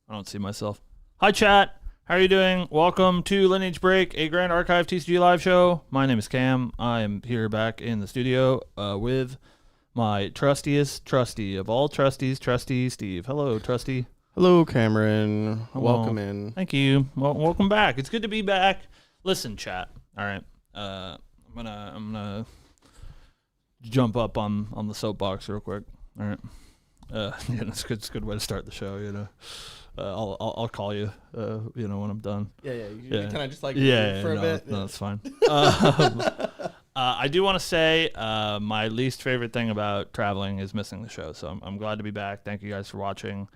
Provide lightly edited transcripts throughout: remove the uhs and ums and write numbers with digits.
I don't see myself. Hi, chat. How are you doing? Welcome to Lineage Break, a Grand Archive TCG live show. My name is Cam. I am here back in the studio with my trustiest trusty of all trusties, Trusty Steve. Hello, Trusty. Hello, Cameron. Hello. Welcome in. Thank you. Well, welcome back. It's good to be back. Listen, chat. All right. I'm gonna jump up on the soapbox real quick. All right. It's a good way to start the show. You know. I'll call you, when I'm done. Yeah. Can I just a bit? No, that's fine. I do want to say my least favorite thing about traveling is missing the show. So I'm glad to be back. Thank you guys for watching.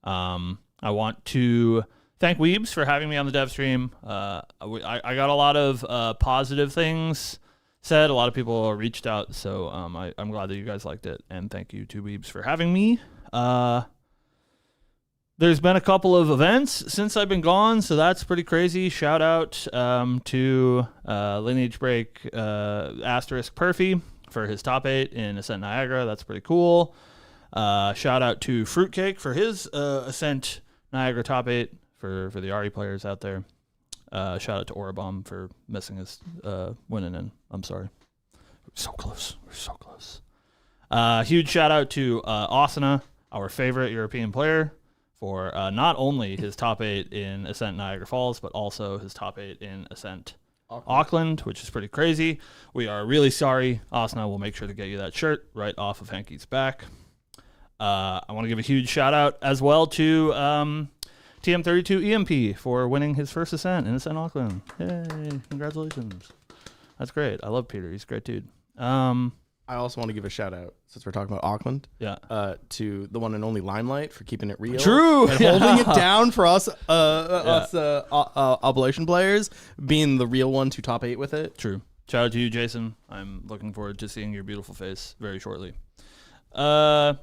I want to thank Weebs for having me on the dev stream. I got a lot of positive things said. A lot of people reached out. So I'm glad that you guys liked it. And thank you to Weebs for having me. There's been a couple of events since I've been gone, so that's pretty crazy. Shout out to Lineage Break Asterisk Perfy for his top 8 in Ascent Niagara. That's pretty cool. Shout out to Fruitcake for his Ascent Niagara top 8 for the RE players out there. Shout out to Orabomb for missing his winning in. I'm sorry. We're so close. Huge shout out to Asana, our favorite European player, for not only his top 8 in Ascent Niagara Falls, but also his top 8 in Ascent Auckland, which is pretty crazy. We are really sorry. Asana will make sure to get you that shirt right off of Hanky's back. I want to give a huge shout out as well to TM32 EMP for winning his first Ascent in Ascent Auckland. Yay, congratulations. That's great. I love Peter. He's a great dude. I also want to give a shout out, since we're talking about Auckland, to the one and only Limelight for keeping it real. True. And holding it down for us Oblation players, being the real one to top 8 with it. True. Shout out to you, Jason. I'm looking forward to seeing your beautiful face very shortly. All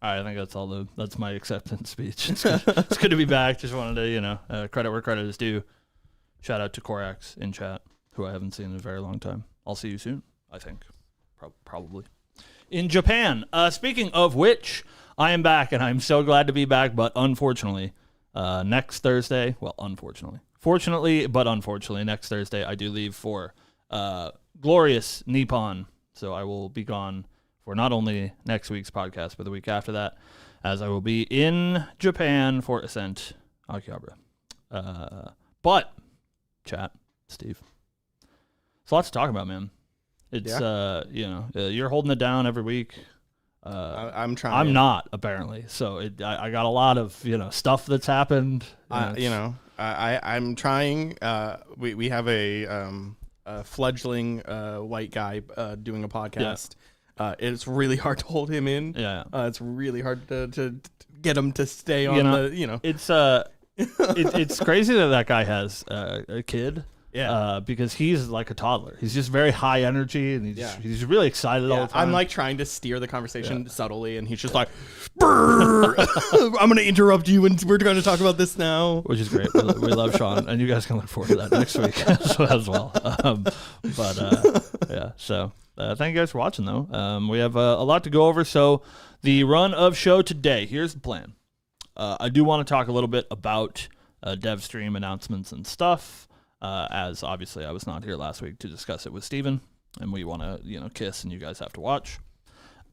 right, I think that's my acceptance speech. It's good to be back. Just wanted to, credit where credit is due. Shout out to Korax in chat, who I haven't seen in a very long time. I'll see you soon, I think. Probably. In Japan. Speaking of which, I am back, and I'm so glad to be back, but unfortunately, next Thursday, fortunately, but unfortunately, next Thursday, I do leave for glorious Nippon. So I will be gone for not only next week's podcast, but the week after that, as I will be in Japan for Ascent Akihabara. But, chat, Steve, there's lots to talk about, man. It's, you're holding it down every week. I'm trying. I'm not, apparently. So I got a lot of, stuff that's happened. I'm trying. We have a fledgling white guy doing a podcast. Yeah. It's really hard to hold him in. Yeah. It's really hard to get him to stay on It's crazy that guy has a kid. Yeah, because he's like a toddler. He's just very high energy, and he's really excited all the time. I'm like trying to steer the conversation subtly, and he's just like, I'm going to interrupt you, and we're going to talk about this now. Which is great. We love Sean, and you guys can look forward to that next week as well. So thank you guys for watching, though. We have a lot to go over. So the run of show today, here's the plan. I do want to talk a little bit about dev stream announcements and stuff. As obviously I was not here last week to discuss it with Steven, and we want to, kiss, and you guys have to watch.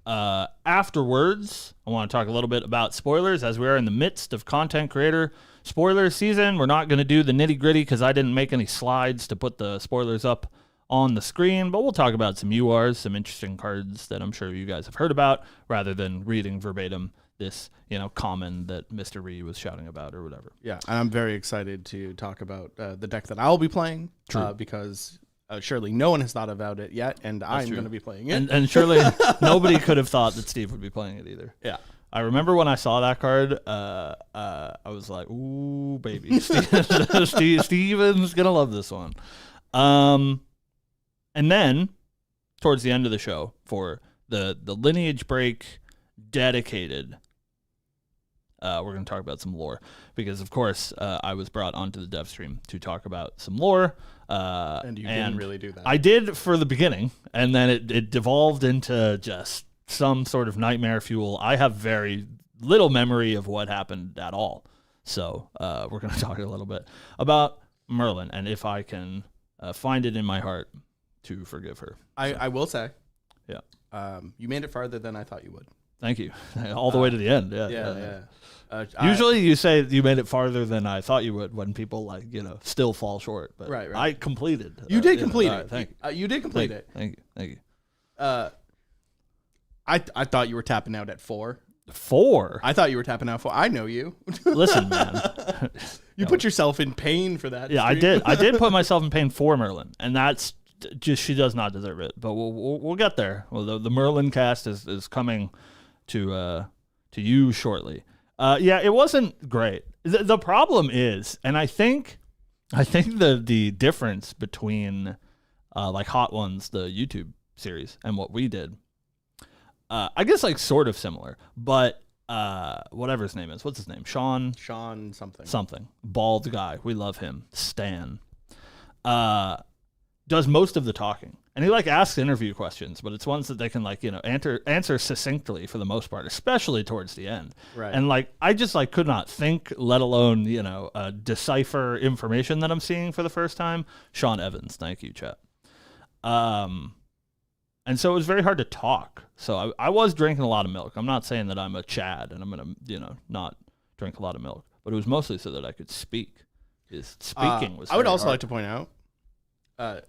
Afterwards, I want to talk a little bit about spoilers, as we are in the midst of content creator spoiler season. We're not going to do the nitty gritty because I didn't make any slides to put the spoilers up on the screen, but we'll talk about some URs, some interesting cards that I'm sure you guys have heard about, rather than reading verbatim this, common that Mr. Ree was shouting about or whatever. Yeah, and I'm very excited to talk about the deck that I'll be playing, because surely no one has thought about it yet, and I'm going to be playing it. And surely nobody could have thought that Steve would be playing it either. Yeah. I remember when I saw that card, I was like, ooh, baby. Steven's going to love this one. And then, towards the end of the show, for the Lineage Break dedicated, we're going to talk about some lore, because of course I was brought onto the dev stream to talk about some lore, and you didn't really do that. I did for the beginning, and then it devolved into just some sort of nightmare fuel. I have very little memory of what happened at all. So we're going to talk a little bit about Merlin and if I can find it in my heart to forgive her. I will say, yeah, you made it farther than I thought you would. Thank you. All the way to the end. Yeah. Usually you say you made it farther than I thought you would when people still fall short. But right. I completed. You did complete it. Right, thank you. You did complete it. Thank you. I thought you were tapping out at 4. 4? I thought you were tapping out 4. I know you. Listen, man. You put yourself in pain for that. Yeah, stream. I did put myself in pain for Merlin, and that's just she does not deserve it. But we'll get there. Well, the Merlin cast is coming to you shortly. Yeah, it wasn't great. The problem is, and I think the difference between Hot Ones, the YouTube series, and what we did, I guess sort of similar, but whatever his name is, what's his name? Sean something, bald guy. We love him. Stan does most of the talking, and he asks interview questions, but it's ones that they can answer succinctly for the most part, especially towards the end. Right. And I just could not think, let alone decipher information that I'm seeing for the first time. Sean Evans, thank you, chat. And so it was very hard to talk. So I was drinking a lot of milk. I'm not saying that I'm a Chad and I'm gonna not drink a lot of milk, but it was mostly so that I could speak. Speaking was. I would also hard. like to point out.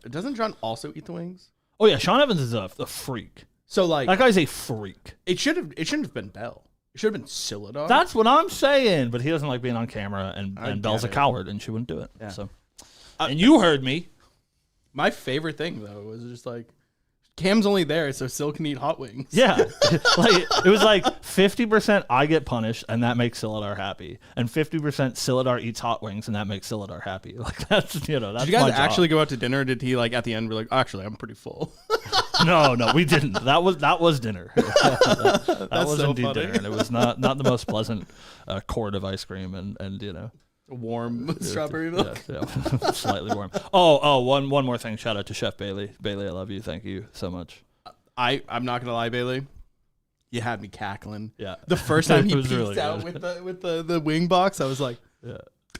Doesn't John also eat the wings? Oh yeah, Sean Evans is a freak. So that guy's a freak. It shouldn't have been Bell. It should have been Silladar. That's what I'm saying. But he doesn't like being on camera, and Belle's a coward, and she wouldn't do it. Yeah. So, and you heard me. My favorite thing though was just Cam's only there so Sil can eat hot wings. Yeah. It was 50% I get punished and that makes Silladar happy. And 50% Silladar eats hot wings and that makes Silladar happy. That's that's Did you guys actually go out to dinner? Or did he at the end be actually I'm pretty full? No, we didn't. That was dinner. that was so indeed funny. dinner. And it was not the most pleasant quart of ice cream and warm strawberry milk. Yeah, slightly warm. Oh, one more thing. Shout out to Chef Bailey. Bailey, I love you. Thank you so much. I'm not gonna lie, Bailey. You had me cackling. Yeah. The first time he was peeked really out good. with the wing box, I was like, Yeah.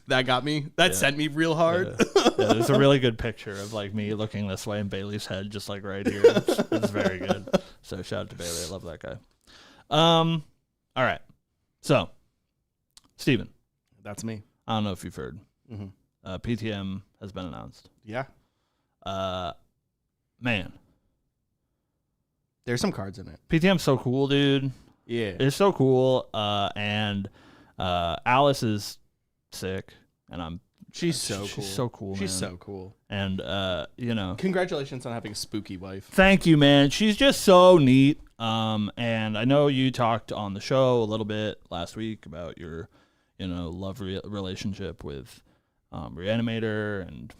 that got me. That sent me real hard. Yeah, there's a really good picture of me looking this way and Bailey's head just right here. It's very good. So shout out to Bailey. I love that guy. All right. So, Steven. That's me. I don't know if you've heard. Mm-hmm. PTM has been announced. Yeah. Man. There's some cards in it. PTM's so cool, dude. Yeah. It's so cool. And Alice is sick, and she's so cool. She's so cool. She's man. so cool. And congratulations on having a spooky wife. Thank you, man. She's just so neat. And I know you talked on the show a little bit last week about your love relationship with Reanimator, and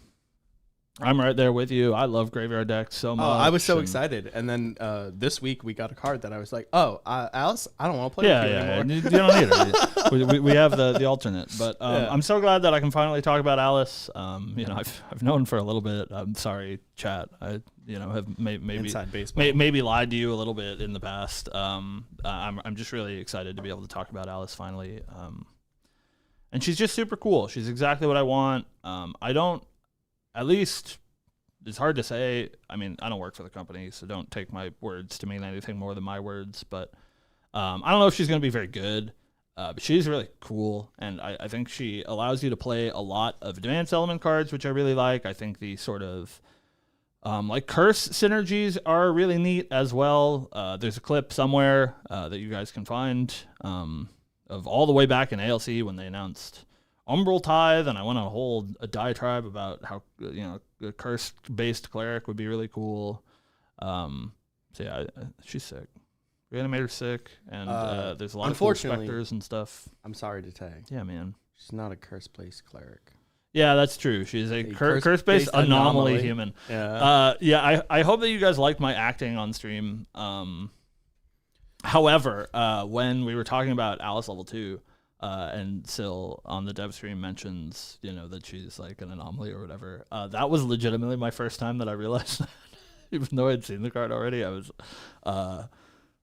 I'm right there with you. I love Graveyard decks so much. Oh, I was so excited. And then this week we got a card that I was like, oh, Alice, I don't want to play with you anymore. You don't need her. we have the alternate. But I'm so glad that I can finally talk about Alice. I've known for a little bit. I'm sorry, chat. I have maybe lied to you a little bit in the past. I'm just really excited to be able to talk about Alice finally. And she's just super cool. She's exactly what I want. At least, it's hard to say. I mean, I don't work for the company, so don't take my words to mean anything more than my words. But I don't know if she's going to be very good. But she's really cool, and I think she allows you to play a lot of advanced element cards, which I really like. I think the sort of curse synergies are really neat as well. There's a clip somewhere that you guys can find of all the way back in ALC when they announced Umbral Tithe, and I went on a diatribe about how a curse-based cleric would be really cool. So yeah, she's sick. Reanimator's sick, and there's a lot of cool specters and stuff. I'm sorry to tell you. Yeah, man. She's not a curse-based cleric. Yeah, that's true. She's a curse-based anomaly human. Yeah. I hope that you guys liked my acting on stream. However, when we were talking about Alice level 2, and Sil on the dev stream mentions, that she's like an anomaly or whatever, that was legitimately my first time that I realized that. Even though I'd seen the card already, I was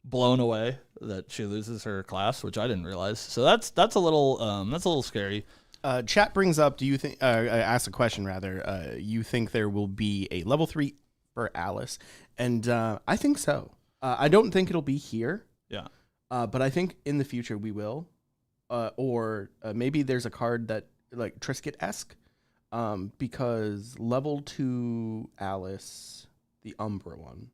blown away that she loses her class, which I didn't realize. So that's a little scary. Chat brings up, do you think, ask a question rather, you think there will be a level 3 for Alice? And I think so. I don't think it'll be here. Yeah. But I think in the future we will. Or maybe there's a card that, like, Trisket-esque, because level 2 Alice, the Umbra one,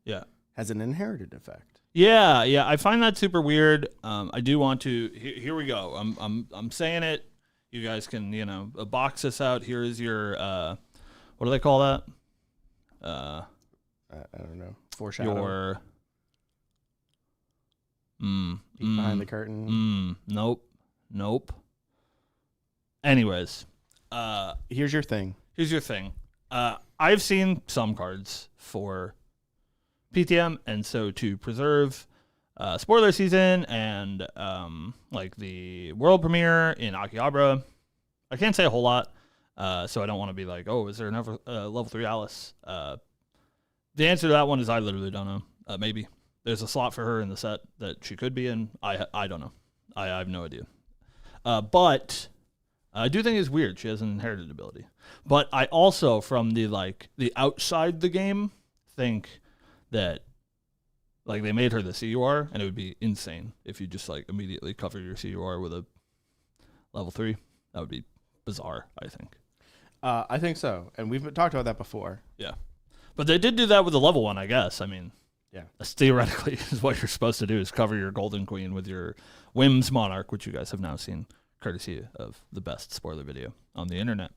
has an inherited effect. Yeah, I find that super weird. I do want to. Here we go. I'm saying it. You guys can, box this out. Here is your, what do they call that? I don't know. Foreshadow. Your, Peek behind the curtain. Nope. Anyways, here's your thing. I've seen some cards for PTM, and so to preserve spoiler season and like the world premiere in Akihabara, I can't say a whole lot, so I don't want to be like, oh, is there another level 3 Alice? The answer to that one is I literally don't know. Maybe there's a slot for her in the set that she could be in. I don't know. I have no idea. But I do think it's weird. She has an inherited ability. But I also, from the outside the game, think that like they made her the CUR, and it would be insane if you just like immediately cover your CUR with a level 3. That would be bizarre, I think. I think so, and we've talked about that before. Yeah, but they did do that with the level 1, I guess. I mean, yeah, that's theoretically is what you're supposed to do, is cover your Golden Queen with your Whims Monarch, which you guys have now seen, courtesy of the best spoiler video on the internet.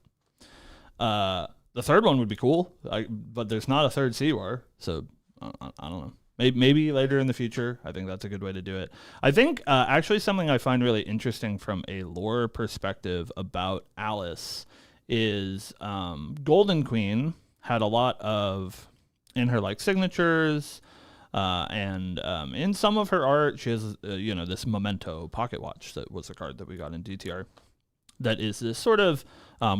The third one would be cool, but there's not a third CUR, so I don't know. Maybe later in the future. I think that's a good way to do it. I think actually something I find really interesting from a lore perspective about Alice is Golden Queen had a lot of, in her like signatures and in some of her art, she has this Memento pocket watch that was a card that we got in DTR. That is this sort of,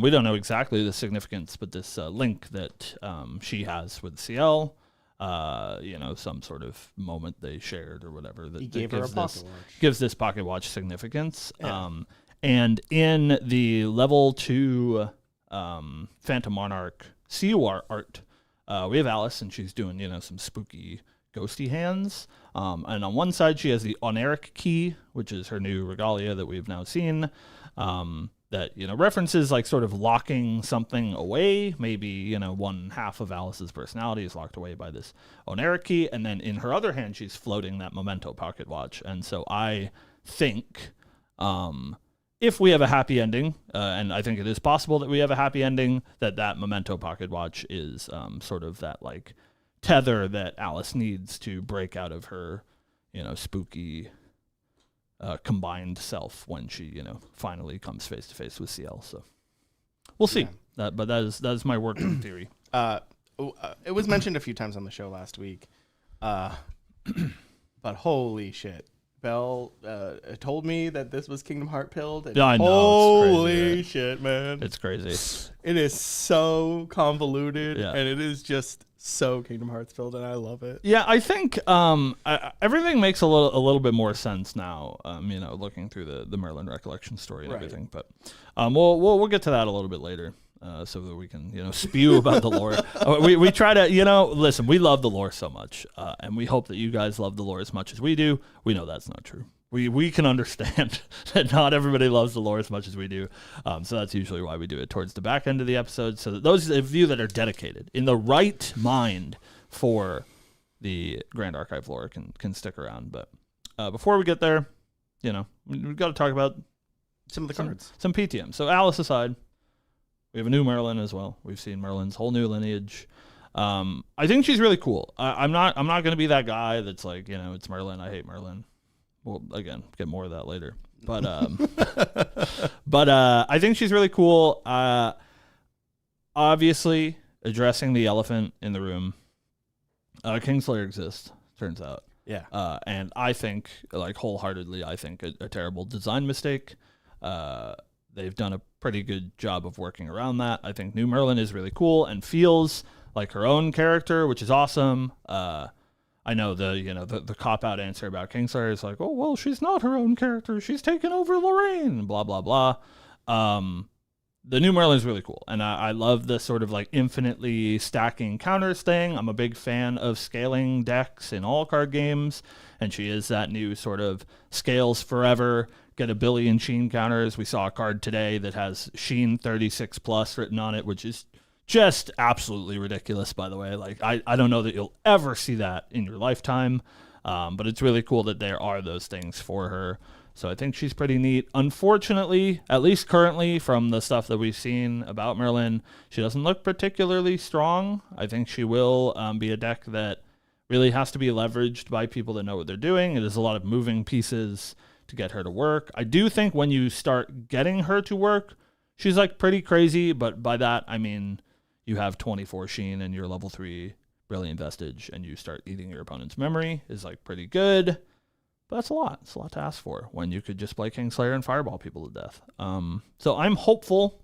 we don't know exactly the significance, but this link that she has with CL. Some sort of moment they shared or whatever that, he gave her a pocket watch. Gives this pocket watch significance. Yeah. And in the level 2 Phantom Monarch CUR art, we have Alice, and she's doing some spooky ghosty hands. And on one side she has the Oneric key, which is her new regalia that we've now seen. That references like sort of locking something away. Maybe one half of Alice's personality is locked away by this Oneric key, and then in her other hand she's floating that Memento pocket watch. And so I think if we have a happy ending, and I think it is possible that we have a happy ending, that Memento pocket watch is sort of that like tether that Alice needs to break out of her spooky combined self when she finally comes face to face with CL. So we'll see. But that is my working theory. It was mentioned a few times on the show last week, but holy shit, Belle told me that this was Kingdom Heart pilled. Yeah, I know. Holy shit, man, it's crazy. It is so convoluted, yeah. And it is just so Kingdom Hearts filled, and I love it. Yeah, I think everything makes a little bit more sense now. Looking through the Merlin Recollection story and everything. But we'll get to that a little bit later, so that we can spew about the lore. We try to listen. We love the lore so much, and we hope that you guys love the lore as much as we do. We know that's not true. We can understand that not everybody loves the lore as much as we do. So that's usually why we do it towards the back end of the episode, so that those of you that are dedicated, in the right mind for the Grand Archive lore, can stick around. But before we get there, we've got to talk about some of the cards. Some PTM. So Alice aside, we have a new Merlin as well. We've seen Merlin's whole new lineage. I think she's really cool. I'm not going to be that guy that's like, it's Merlin, I hate Merlin. We'll, again, get more of that later. But I think she's really cool. Obviously, addressing the elephant in the room, Kingslayer exists, turns out. Yeah. And I think, like, wholeheartedly, a terrible design mistake. They've done a pretty good job of working around that. I think New Merlin is really cool and feels like her own character, which is awesome. I know the cop out answer about Kingslayer is like, oh well, she's not her own character, she's taken over Lorraine, blah blah blah. The new Merlin is really cool, and I love the sort of like infinitely stacking counters thing. I'm a big fan of scaling decks in all card games, and she is that new sort of scales forever, get a billion Sheen counters. We saw a card today that has Sheen 36 plus written on it, which is just absolutely ridiculous, by the way. Like, I don't know that you'll ever see that in your lifetime, but it's really cool that there are those things for her. So I think she's pretty neat. Unfortunately, at least currently from the stuff that we've seen about Merlin, she doesn't look particularly strong. I think she will be a deck that really has to be leveraged by people that know what they're doing. It is a lot of moving pieces to get her to work. I do think when you start getting her to work, she's like pretty crazy, but by that I mean you have 24 Sheen and your level 3 Brilliant Vestige and you start eating your opponent's memory is like pretty good. But that's a lot. It's a lot to ask for when you could just play Kingslayer and fireball people to death. So I'm hopeful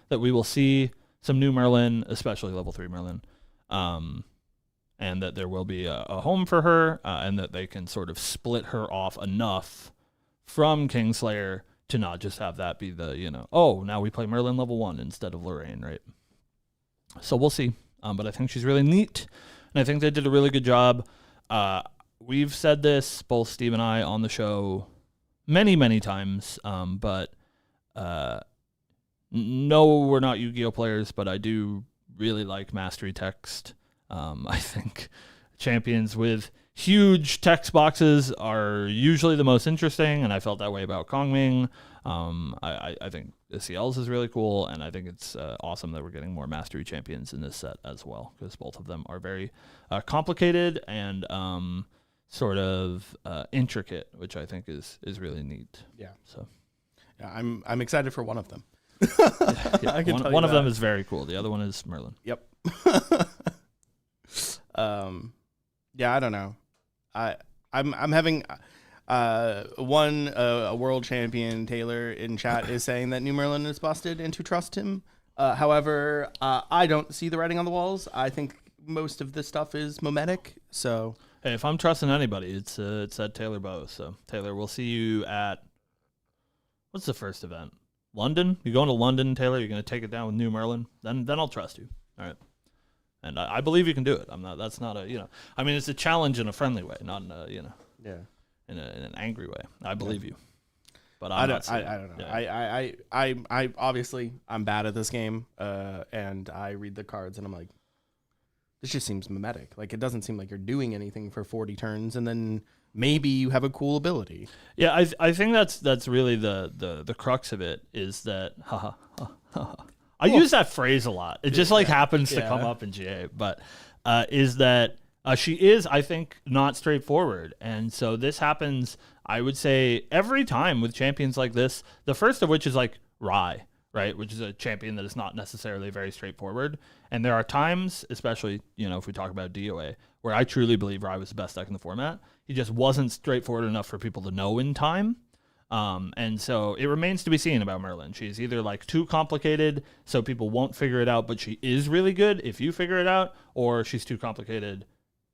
that we will see some new Merlin, especially level 3 Merlin, and that there will be a home for her, and that they can sort of split her off enough from Kingslayer to not just have that be the, oh, now we play Merlin level 1 instead of Lorraine, right? So we'll see. But I think she's really neat, and I think they did a really good job. We've said this, both Steve and I, on the show many, many times, but no, we're not Yu-Gi-Oh! Players, but I do really like Mastery Text. I think champions with huge text boxes are usually the most interesting, and I felt that way about Kongming. I think the CLs is really cool, and I think it's awesome that we're getting more Mastery champions in this set as well, because both of them are very complicated and sort of intricate, which I think is really neat. Yeah. So, yeah, I'm excited for one of them. Yeah. One of them is very cool. The other one is Merlin. Yep. Yeah, I don't know. I'm having a world champion Taylor in chat is saying that New Merlin is busted and to trust him. However, I don't see the writing on the walls. I think most of this stuff is mimetic. So hey, if I'm trusting anybody, it's at Taylor Bow. So Taylor, we'll see you at what's the first event? London? You going to London, Taylor? You're going to take it down with New Merlin? Then I'll trust you. All right. And I believe you can do it. That's not a, I mean, it's a challenge in a friendly way, not in a, yeah, in an angry way. I believe you. But I don't know. Yeah. I obviously I'm bad at this game. And I read the cards and I'm like, this just seems mimetic. Like, it doesn't seem like you're doing anything for 40 turns, and then maybe you have a cool ability. Yeah, I think that's really the crux of it, is that I use that phrase a lot. It just happens to come up in GA, but is that she is, I think, not straightforward. And so this happens, I would say, every time with champions like this, the first of which is like Rai, right? Which is a champion that is not necessarily very straightforward. And there are times, especially, if we talk about DOA, where I truly believe Rai was the best deck in the format. He just wasn't straightforward enough for people to know in time. And so it remains to be seen about Merlin. She's either like too complicated so people won't figure it out, but she is really good if you figure it out, or she's too complicated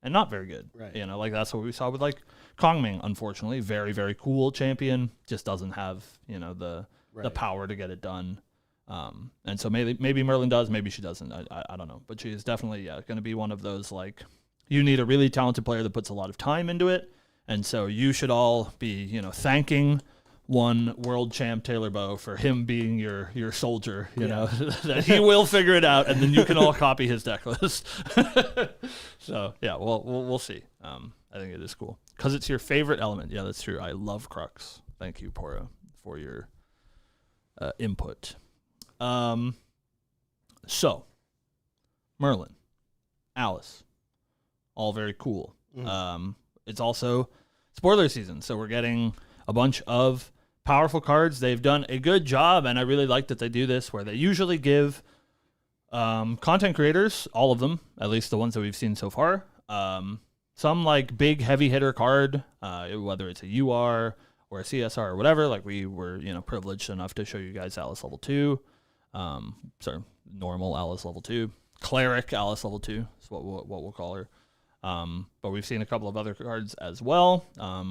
and not very good. Right. Like that's what we saw with like Kongming, unfortunately. Very, very cool champion, just doesn't have, the power to get it done. And so maybe Merlin does, maybe she doesn't. I don't know. But she is definitely going to be one of those, like, you need a really talented player that puts a lot of time into it. And so you should all be, thanking one world champ Taylor Bow for him being your soldier, know, that he will figure it out, and then you can all copy his deck list. So yeah, we'll see. I think it is cool because it's your favorite element. Yeah, that's true. I love Crux. Thank you, Pora, for your input. So Merlin, Alice, all very cool. It's also spoiler season, so we're getting a bunch of powerful cards. They've done a good job, and I really like that they do this, where they usually give content creators, all of them, at least the ones that we've seen so far, some like big heavy hitter card, whether it's a UR or a CSR or whatever. Like we were, privileged enough to show you guys Alice level 2, normal Alice level 2, cleric Alice level 2 is what we'll call her. But we've seen a couple of other cards as well.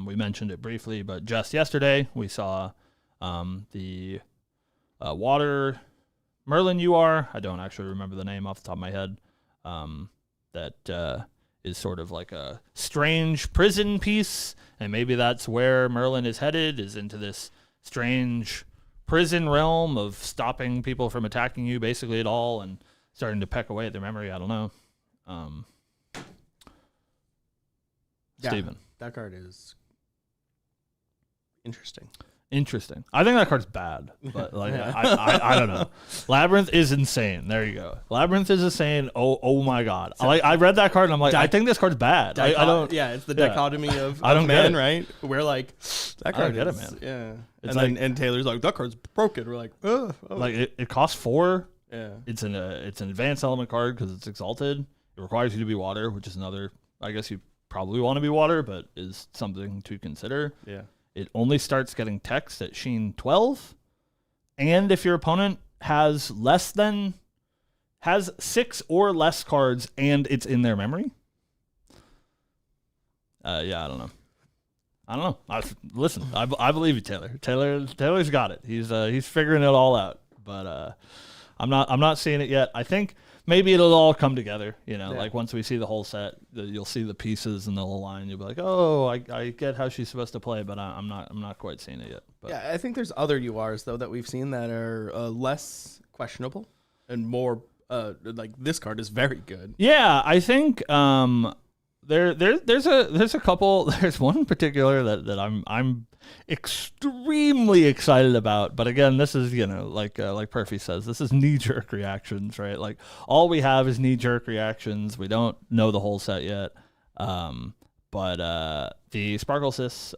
We mentioned it briefly, but just yesterday we saw the Water Merlin UR. I don't actually remember the name off the top of my head. That is sort of like a strange prison piece, and maybe that's where Merlin is headed, is into this strange prison realm of stopping people from attacking you basically at all and starting to peck away at their memory. I don't know. Steven. That card is interesting. Interesting. I think that card's bad, but like I don't know. Labyrinth is insane. There you go. Labyrinth is insane. Oh my god. I read that card and I'm like, I think this card's bad. I don't. Yeah, it's the dichotomy of I don't man, get it. Right? We're like, that card get is, it, man. Yeah. It's And Taylor's like, that card's broken. We're like, oh. Like it costs 4. Yeah. It's an advanced element card because it's exalted. It requires you to be water, which is another. I guess you probably want to be water, but is something to consider. Yeah. It only starts getting text at Sheen 12, and if your opponent has 6 or less cards and it's in their memory. Yeah, I don't know. Listen, I believe you, Taylor. Taylor's got it. He's figuring it all out. But I'm not seeing it yet. I think maybe it'll all come together. Like once we see the whole set, you'll see the pieces and they'll align. You'll be like, oh, I get how she's supposed to play, but I'm not quite seeing it yet. But. Yeah, I think there's other URs though that we've seen that are less questionable and more like this card is very good. Yeah, I think there's a couple. There's one in particular that I'm extremely excited about. But again, this is like Perfy says, this is knee-jerk reactions, right? Like all we have is knee-jerk reactions. We don't know the whole set yet. But the Sparkle Sis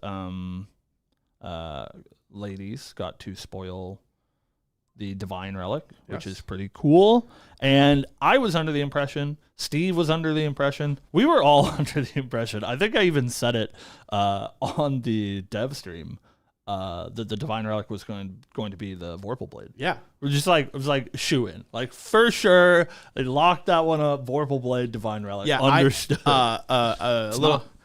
ladies got to spoil the Divine Relic, which is pretty cool. And I was under the impression, Steve was under the impression, we were all under the impression, I think I even said it on the dev stream, that the Divine Relic was going to be the Vorpal Blade. Yeah. We're just like, it was like shoo in. Like for sure, they locked that one up, Vorpal Blade, Divine Relic. Yeah, understood.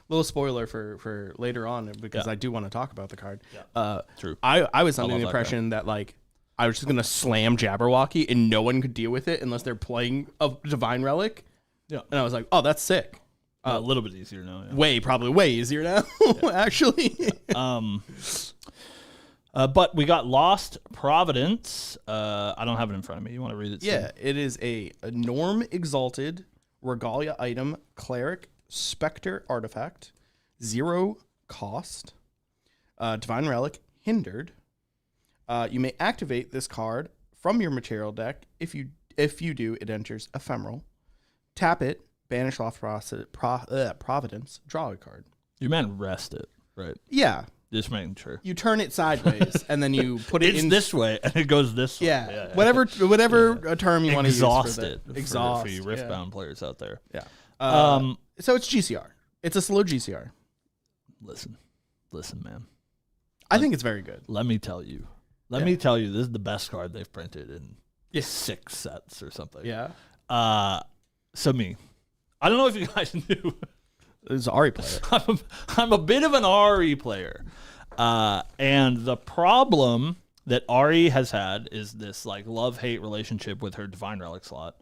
Little spoiler for later on because I do want to talk about the card. Yeah. True. I was under the impression that like I was just gonna slam Jabberwocky and no one could deal with it unless they're playing a Divine Relic. Yeah. And I was like, oh, that's sick. A little bit easier now. Yeah. Probably way easier now, actually. But we got Lost Providence. I don't have it in front of me. You want to read it? Yeah, it is a Norm Exalted Regalia item, Cleric, Spectre artifact, 0 cost, Divine Relic, hindered. You may activate this card from your material deck. If you do, it enters Ephemeral. Tap it, banish Lost Providence, draw a card. You meant rest it, right? Yeah. Just making sure. You turn it sideways, and then you put it in this way, and it goes this way. Yeah. Whatever term you want to use. Exhaust it. Exhaust. For you Riftbound players out there. Yeah. So it's GCR. It's a slow GCR. Listen, man. I think it's very good. Let me tell you. This is the best card they've printed in 6 sets or something. Yeah. So I don't know if you guys knew. It's an Ari player. I'm a bit of an Ari player. And the problem that Ari has had is this like love-hate relationship with her Divine Relic slot.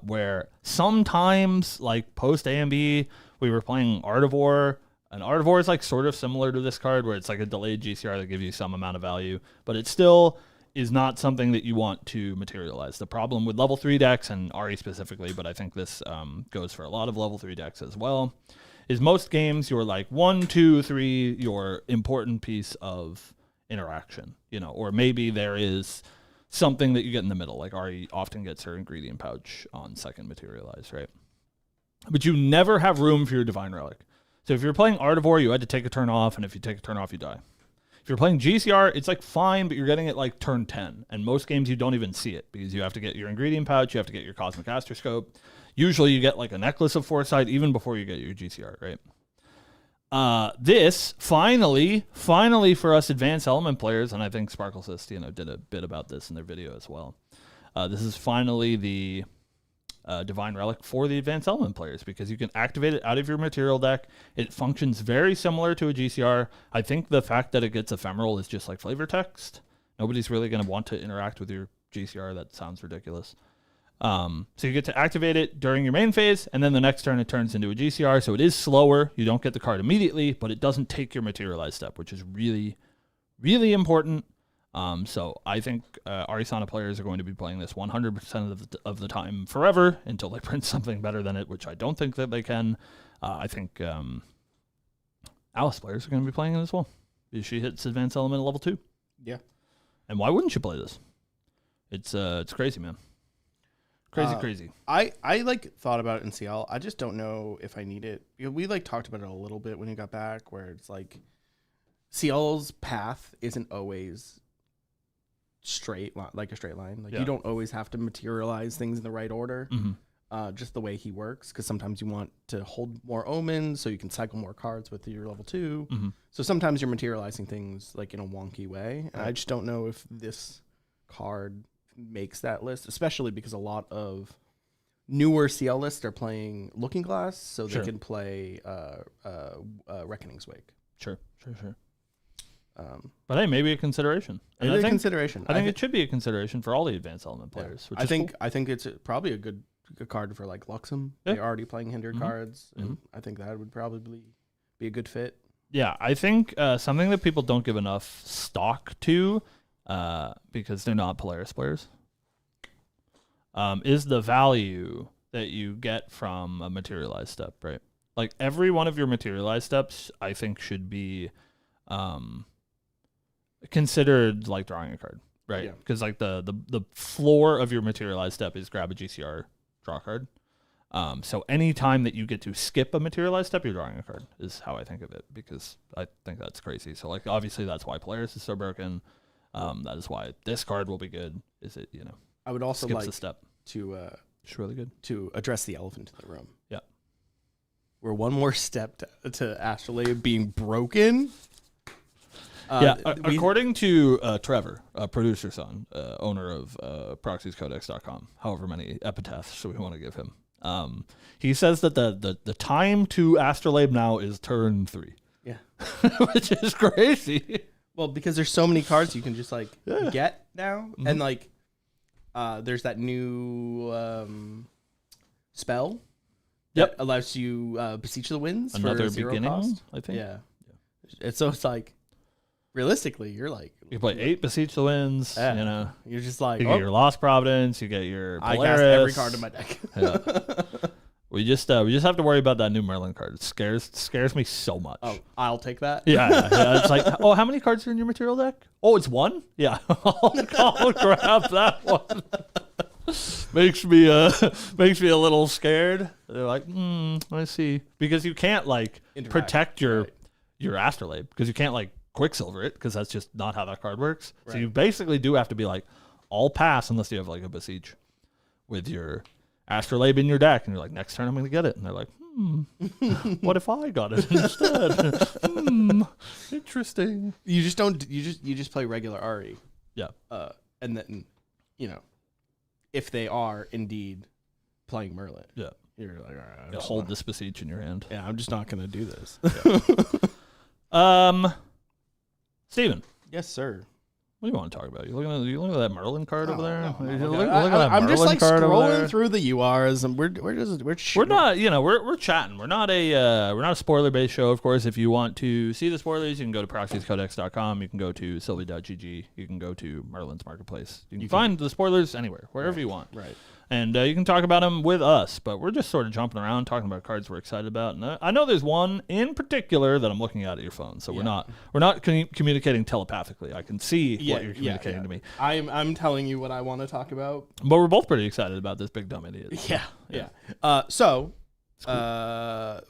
Where sometimes like post AMB, we were playing Artivore, and Artivore is like sort of similar to this card where it's like a delayed GCR that gives you some amount of value, but it still is not something that you want to materialize. The problem with level 3 decks, and Ari specifically, but I think this goes for a lot of level 3 decks as well, is most games you're like 1, 2, 3, your important piece of interaction, or maybe there is something that you get in the middle. Like Ari often gets her ingredient pouch on second materialize, right? But you never have room for your Divine Relic. So if you're playing Artivore, you had to take a turn off, and if you take a turn off, you die. If you're playing GCR, it's like fine, but you're getting it like turn 10. And most games you don't even see it because you have to get your ingredient pouch, you have to get your Cosmic Astroscope. Usually you get like a Necklace of Foresight even before you get your GCR, right? This finally for us advanced element players, and I think Sparklesist, did a bit about this in their video as well. This is finally the Divine Relic for the Advanced Element players because you can activate it out of your material deck. It functions very similar to a GCR. I think the fact that it gets ephemeral is just like flavor text. Nobody's really going to want to interact with your GCR. That sounds ridiculous. So you get to activate it during your main phase, and then the next turn it turns into a GCR. So it is slower. You don't get the card immediately, but it doesn't take your materialize step, which is really, really important. So I think Arisana players are going to be playing this 100% of the time forever until they print something better than it, which I don't think that they can. I think Alice players are going to be playing it as well. She hits Advanced Element at level 2. Yeah. And why wouldn't you play this? It's crazy, man. Crazy. I like thought about it in CL. I just don't know if I need it. We like talked about it a little bit when you got back, where it's like CL's path isn't always straight, like a straight line. Like you don't always have to materialize things in the right order. Just the way he works, because sometimes you want to hold more omens so you can cycle more cards with your level 2. So sometimes you're materializing things like in a wonky way. And I just don't know if this card makes that list, especially because a lot of newer CL lists are playing Looking Glass, so they can play Reckoning's Wake. Sure. But hey, maybe a consideration. And I think it should be a consideration for all the Advanced Element players. I think it's probably a good card for like Luxem. They're already playing hindered cards, and I think that would probably be a good fit. Yeah, I think something that people don't give enough stock to, because they're not Polaris players, is the value that you get from a materialized step, right? Like every one of your materialized steps, I think should be considered like drawing a card, right? Because like the floor of your materialized step is grab a GCR, draw a card. So any time that you get to skip a materialized step, you're drawing a card is how I think of it, because I think that's crazy. So like obviously that's why Polaris is so broken. That is why this card will be good. Is it, I would also like a step to it's really good to address the elephant in the room. Yeah. We're one more step to Astrolabe being broken. According to Trevor, producer son, owner of ProxiesCodex.com, however many epitaphs we want to give him, he says that the time to Astrolabe now is turn 3. Yeah. Which is crazy. Well, because there's so many cards you can just like get now, and like there's that new spell that allows you Beseech the Winds another for 0 beginning cost. I think. Yeah. And so it's like realistically, you're like you play 8 Beseech the Winds. You're just like you get your Lost Providence, you get your Polaris. I cast every card in my deck. We just have to worry about that new Merlin card. It scares me so much. Oh, I'll take that. Yeah. It's like, oh, how many cards are in your material deck? Oh, it's 1? Yeah. I'll grab that one. makes me a little scared. They're like, I see. Because you can't like protect your Astrolabe, because you can't like Quicksilver it, because that's just not how that card works. Right. So you basically do have to be like, I'll pass unless you have like a Beseech with your Astrolabe in your deck, and you're like, next turn I'm going to get it, and they're like, what if I got it instead? Interesting. You just play regular Ari. Yeah. And then if they are indeed playing Merlin, you're like, all right, hold this Beseech in your hand. Yeah, I'm just not going to do this. Steven. Yes, sir. What do you want to talk about? You looking at that Merlin card over there? I'm just like scrolling through the URs, and we're not, we're chatting. We're not a spoiler based show. Of course, if you want to see the spoilers, you can go to proxiescodex.com. You can go to sylvie.gg. You can go to Merlin's Marketplace. You can find the spoilers anywhere, wherever you want. Right. And you can talk about them with us, but we're just sort of jumping around talking about cards we're excited about. And I know there's one in particular that I'm looking at your phone, so we're not communicating telepathically. I can see what you're communicating to me. I'm telling you what I want to talk about. But we're both pretty excited about this big dumb idiot. Yeah.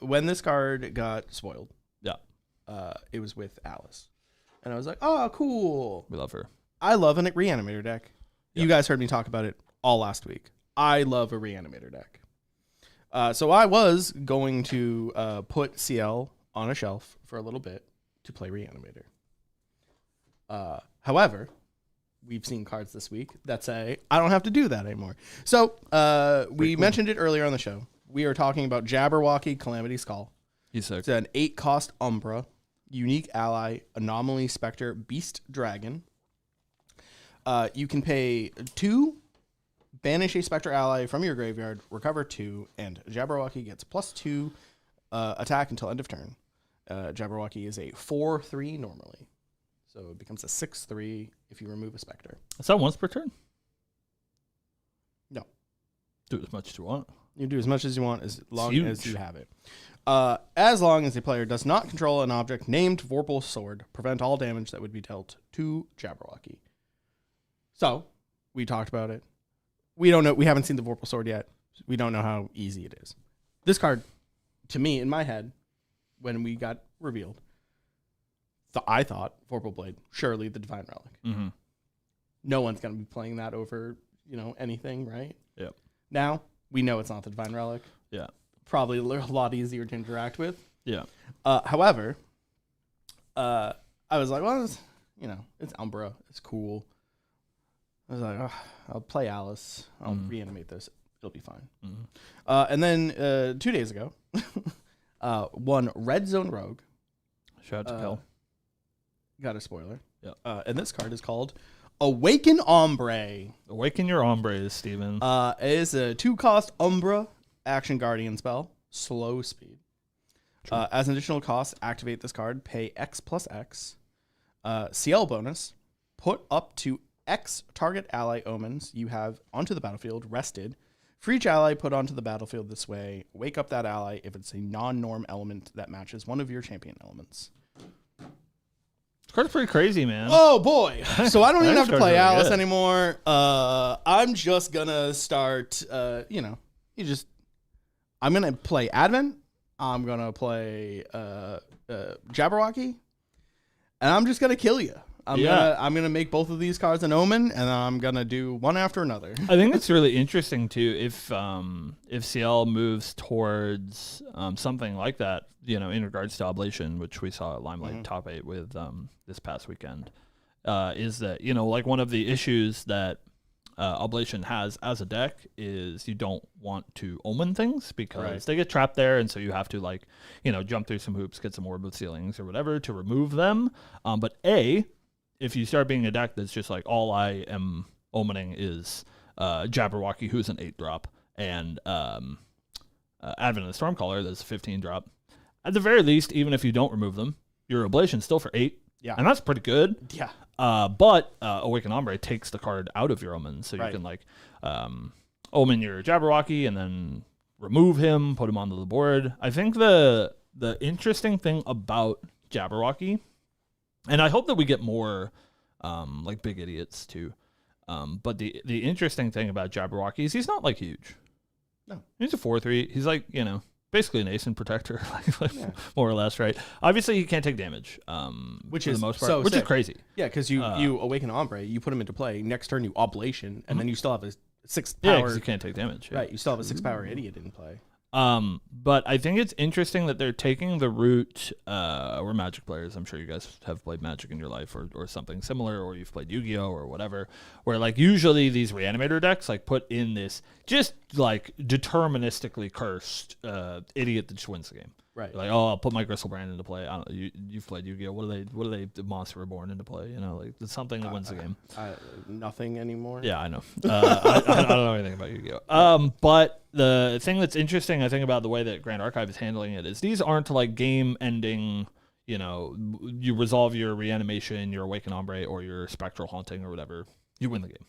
When this card got spoiled, it was with Alice, and I was like, oh, cool. We love her. I love a Reanimator deck. Yep. You guys heard me talk about it all last week. I love a Reanimator deck. So I was going to put CL on a shelf for a little bit to play Reanimator. However, we've seen cards this week that say, I don't have to do that anymore. So we mentioned it earlier on the show. We are talking about Jabberwocky Calamity Skull. He's sick. It's an 8-cost Umbra, unique ally, Anomaly Spectre, Beast Dragon. You can pay 2, banish a Spectre ally from your graveyard, recover 2, and Jabberwocky gets +2 attack until end of turn. Jabberwocky is a 4/3 normally. So it becomes a 6/3 if you remove a Spectre. Is that once per turn? No. Do as much as you want. You do as much as you want as long as you have it. As long as the player does not control an object named Vorpal Sword, prevent all damage that would be dealt to Jabberwocky. So, we talked about it. We don't know. We haven't seen the Vorpal Sword yet. We don't know how easy it is. This card, to me, in my head, when we got revealed, I thought Vorpal Blade, surely the Divine Relic. Mm-hmm. No one's going to be playing that over, anything, right? Yep. Now, we know it's not the Divine Relic. Yeah. Probably a lot easier to interact with. Yeah. However, I was like, well, it's Umbra. It's cool. I was like, I'll play Alice. I'll reanimate this. It'll be fine. Mm-hmm. And then 2 days ago, one Red Zone Rogue. Shout out to Kel. Got a spoiler. Yeah. And this card is called Awaken Ombre. Awaken your Ombres, Steven. It is a 2-cost Umbra action guardian spell, slow speed. As an additional cost, activate this card, pay X plus X. CL bonus, put up to X target ally omens you have onto the battlefield rested. For each ally put onto the battlefield this way, wake up that ally if it's a non-norm element that matches one of your champion elements. This card's pretty crazy, man. Oh boy! So I don't even have to play really Alice good. anymore. I'm just gonna start. I'm gonna play Advent. I'm gonna play Jabberwocky, and I'm just gonna kill you. I'm gonna make both of these cards an omen, and I'm gonna do one after another. I think it's really interesting too if CL moves towards something like that, in regards to Oblation, which we saw at Limelight top 8 with this past weekend, is that like one of the issues that Oblation has as a deck is you don't want to omen things because they get trapped there, and so you have to jump through some hoops, get some orb of ceilings or whatever to remove them. But if you start being a deck that's just like all I am omening is Jabberwocky, who's an 8-drop, and Advent of the Stormcaller, that's a 15-drop. At the very least, even if you don't remove them, your Oblation's still for 8. Yeah. And that's pretty good. Yeah. But Awaken Ombre takes the card out of your omen, so you can omen your Jabberwocky and then remove him, put him onto the board. I think the interesting thing about Jabberwocky, and I hope that we get more big idiots too. But the interesting thing about Jabberwocky is he's not huge. No. He's a 4/3. He's basically an ace and protector, more or less, right? Obviously, he can't take damage, which for is the most part, which is crazy. Yeah, because you Awaken Ombre, you put him into play. Next turn, you Oblation, and then you still have a 6 power. Yeah, because he can't take damage. Yeah. Right, you still have a 6 power idiot in play. But I think it's interesting that they're taking the route. We're Magic players. I'm sure you guys have played Magic in your life or something similar, or you've played Yu-Gi-Oh or whatever, where usually these Reanimator decks put in this just deterministically cursed idiot that just wins the game. Right. You're I'll put my Gristlebrand into play. I don't know, you've played Yu-Gi-Oh. What are they the Monster Reborn into play? It's something that wins the game. Nothing anymore. Yeah, I know. I don't know anything about Yu-Gi-Oh. But the thing that's interesting, I think, about the way that Grand Archive is handling it is these aren't game-ending, you resolve your Reanimation, your Awaken Ombre, or your Spectral Haunting or whatever, you win the game.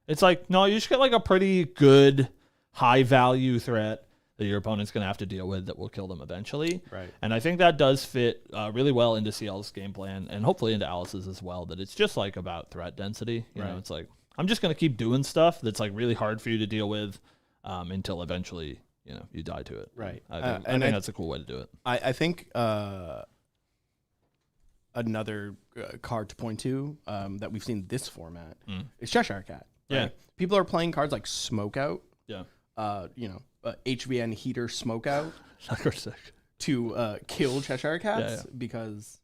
It's no, you just get a pretty good, high-value threat that your opponent's going to have to deal with that will kill them eventually. Right. And I think that does fit really well into CL's game plan and hopefully into Alice's as well, that it's just about threat density. You know, it's I'm just going to keep doing stuff that's really hard for you to deal with until eventually, you die to it. Right. I think that's a cool way to do it. I think another card to point to that we've seen this format is Cheshire Cat. Right? Yeah. People are playing cards like Smokeout. Yeah. HVN Heater Smokeout to kill Cheshire Cats because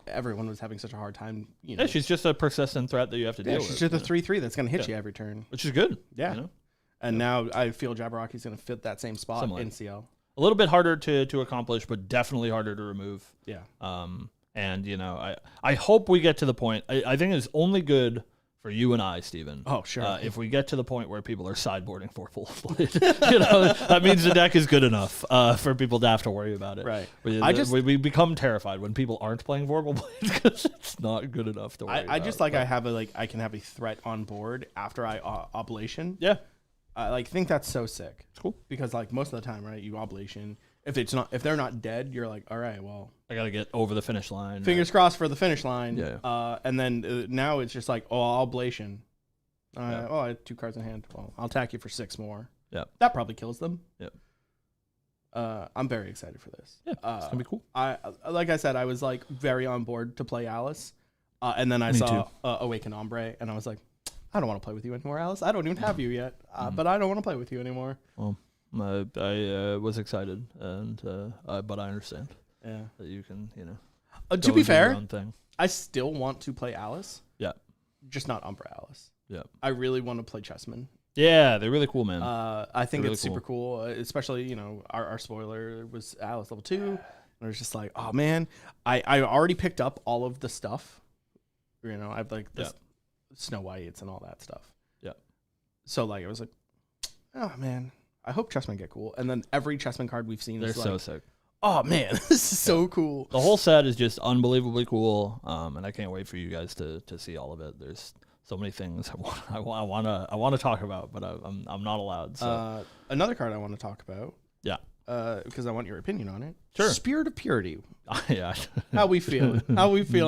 everyone was having such a hard time. Yeah, she's just a persistent threat that you have to deal with. She's just a 3/3 that's going to hit you every turn, which is good. Yeah. And now I feel Jabberwocky's going to fit that same spot Similar. in CL. A little bit harder to accomplish, but definitely harder to remove. Yeah. And I hope we get to the point. I think it's only good for you and I, Steven. Oh, sure. If we get to the point where people are sideboarding for full blade, that means the deck is good enough for people to have to worry about it. Right. We become terrified when people aren't playing Vorpal Blade because it's not good enough to worry about. I just like I can have a threat on board after I oblation. Yeah. I think that's so sick. It's cool because most of the time, right, you oblation. If they're not dead, you're like, all right, well, I gotta get over the finish line. Fingers crossed for the finish line. Yeah. And then now it's just like, oblation. I have 2 cards in hand. Well, I'll attack you for 6 more. Yeah. That probably kills them. Yep. I'm very excited for this. Yeah. It's gonna be cool. Like I said, I was like very on board to play Alice, and then I saw Awaken Ombre, and I was like, I don't want to play with you anymore, Alice. I don't even have you yet, but I don't want to play with you anymore. Well, I was excited, and but I understand. Yeah, that you can, to be fair, I still want to play Alice. Yeah, just not Umbra Alice. Yeah, I really want to play Chessman. Yeah, they're really cool, man. I think it's super cool, especially our spoiler was Alice level 2, and it was just like, oh man, I already picked up all of the stuff. I've like the Snow Whites and all that stuff. Yeah, so like it was like, oh man. I hope Chessmen get cool. And then every Chessmen card we've seen is so sick. Oh, man, this is so cool. The whole set is just unbelievably cool, and I can't wait for you guys to see all of it. There's so many things I want to talk about, but I'm not allowed. So. Another card I want to talk about. Yeah. Because I want your opinion on it. Sure. Spirit of Purity. Yeah. How we feel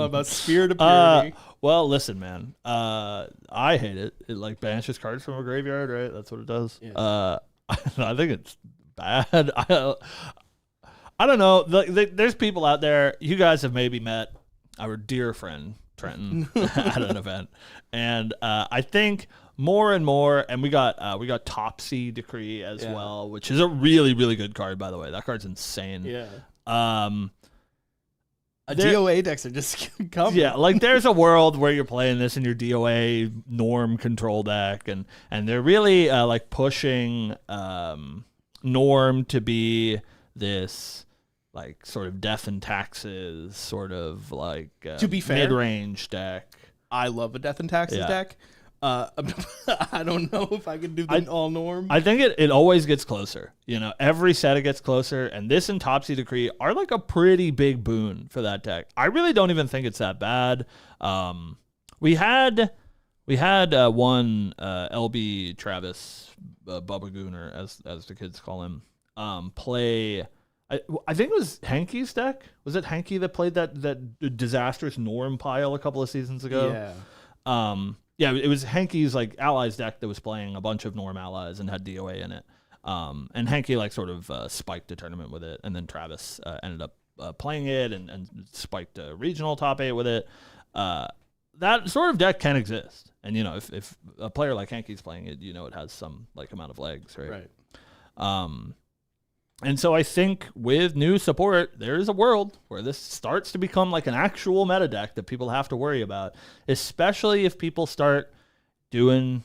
about Spirit of Purity? Well, listen, man. I hate it. It like banishes cards from a graveyard, right? That's what it does. Yeah. I think it's bad. I don't know. There's people out there. You guys have maybe met our dear friend Trenton at an event, and I think more and more. And we got Topsy Decree as well, which is a really really good card, by the way. That card's insane. Yeah. DOA decks are just coming. Yeah, like there's a world where you're playing this in your DOA norm control deck, and they're really like pushing norm to be this like sort of death and taxes sort of like to be fair, mid-range deck. I love a death and taxes deck. I don't know if I could do the all norm. I think it always gets closer. Every set it gets closer, and this and Topsy Decree are like a pretty big boon for that deck. I really don't even think it's that bad. We had one LB Travis Bubba Gooner, as the kids call him, play. I think it was Hankey's deck. Was it Hankey that played that disastrous Norm pile a couple of seasons ago? Yeah. Yeah, it was Hankey's like allies deck that was playing a bunch of Norm allies and had DOA in it. And Hankey like sort of spiked a tournament with it, and then Travis ended up playing it and spiked a regional top 8 with it. That sort of deck can exist, and if a player like Hankey's playing it, it has some like amount of legs, right? Right. And so I think with new support, there is a world where this starts to become like an actual meta deck that people have to worry about, especially if people start doing,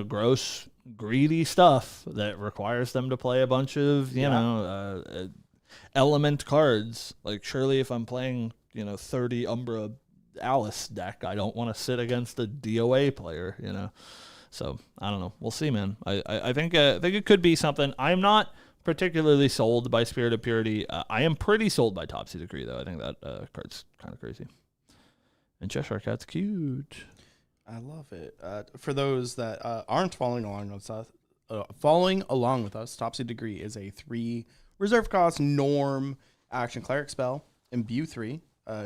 gross, greedy stuff that requires them to play a bunch of, element cards. Like, surely if I'm playing, 30 Umbra Alice deck, I don't want to sit against a DOA player, So, I don't know. We'll see, man. I think it could be something. I'm not particularly sold by Spirit of Purity. I am pretty sold by Topsy Decree, though. I think that card's kind of crazy. And Cheshire Cat's cute. I love it. For those that aren't following along with us, Topsy Decree is a 3 reserve cost norm action cleric spell. Imbue 3.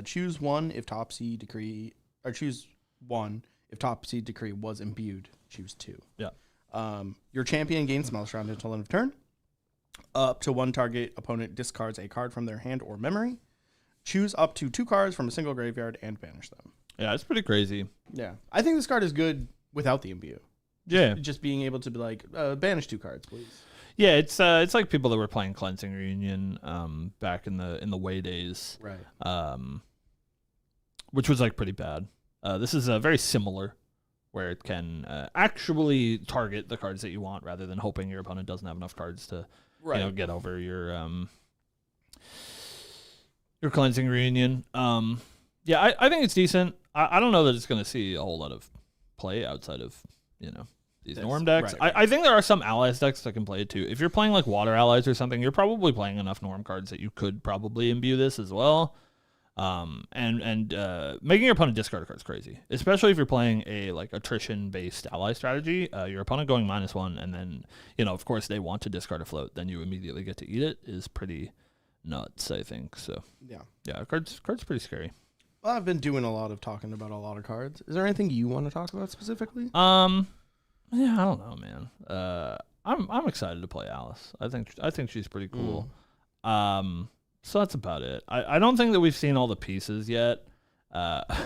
Choose 1 if Topsy Decree, or choose 1 if Topsy Decree was imbued. Choose 2. Yeah. Your champion gains Smells Round until end of turn. Up to 1 target opponent discards a card from their hand or memory. Choose up to 2 cards from a single graveyard and banish them. Yeah, it's pretty crazy. Yeah. I think this card is good without the imbue. Just being able to be like, banish 2 cards, please. Yeah, it's like people that were playing Cleansing Reunion back in the way days. Right. which was like pretty bad. This is very similar, where it can actually target the cards that you want rather than hoping your opponent doesn't have enough cards to get over your cleansing reunion. Yeah, I think it's decent. I don't know that it's going to see a whole lot of play outside of these norm decks. Right. I think there are some allies decks that can play it too. If you're playing like water allies or something, you're probably playing enough norm cards that you could probably imbue this as well. And making your opponent discard a card is crazy, especially if you're playing a like attrition based ally strategy. Your opponent going -1, and then of course they want to discard a float, then you immediately get to eat it is pretty nuts, I think. So yeah, cards pretty scary. Well, I've been doing a lot of talking about a lot of cards. Is there anything you want to talk about specifically? Yeah, I don't know, man. I'm excited to play Alice. I think she's pretty cool. So that's about it. I don't think that we've seen all the pieces yet.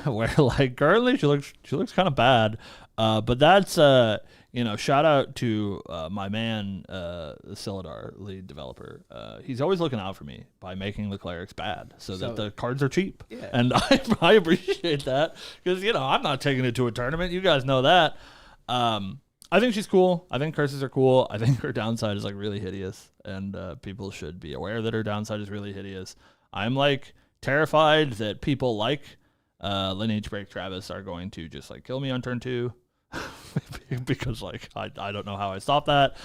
Where like currently she looks kind of bad. But that's shout out to my man Silidar, lead developer. He's always looking out for me by making the clerics bad so that the cards are cheap. Yeah. And I appreciate that because I'm not taking it to a tournament. You guys know that. I think she's cool. I think curses are cool. I think her downside is like really hideous, and people should be aware that her downside is really hideous. I'm like terrified that people like Lineage Break Travis are going to just like kill me on turn 2 because like I don't know how I stop that.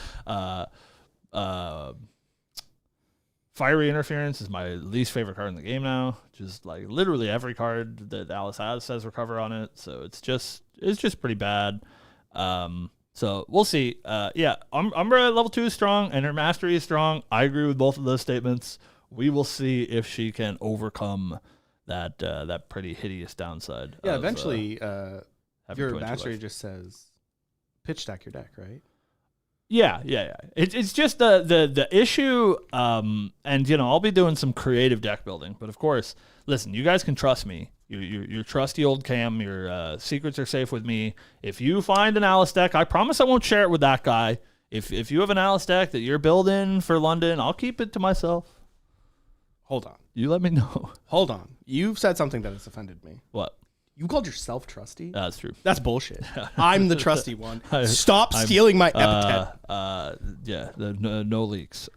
Fiery Interference is my least favorite card in the game now. Just like literally every card that Alice has says recover on it, so it's just pretty bad. So we'll see. Umbra at level 2 is strong, and her mastery is strong. I agree with both of those statements. We will see if she can overcome that pretty hideous downside. Yeah, eventually, your mastery just says pitch stack your deck, right? Yeah. It's just the issue, and I'll be doing some creative deck building. But of course, listen, you guys can trust me. Your trusty old Cam, your secrets are safe with me. If you find an Alice deck, I promise I won't share it with that guy. If you have an Alice deck that you're building for London, I'll keep it to myself. Hold on. You let me know. Hold on. You've said something that has offended me. What? You called yourself trusty? That's true. That's bullshit. I'm the trusty one. Stop stealing my epithet. No leaks.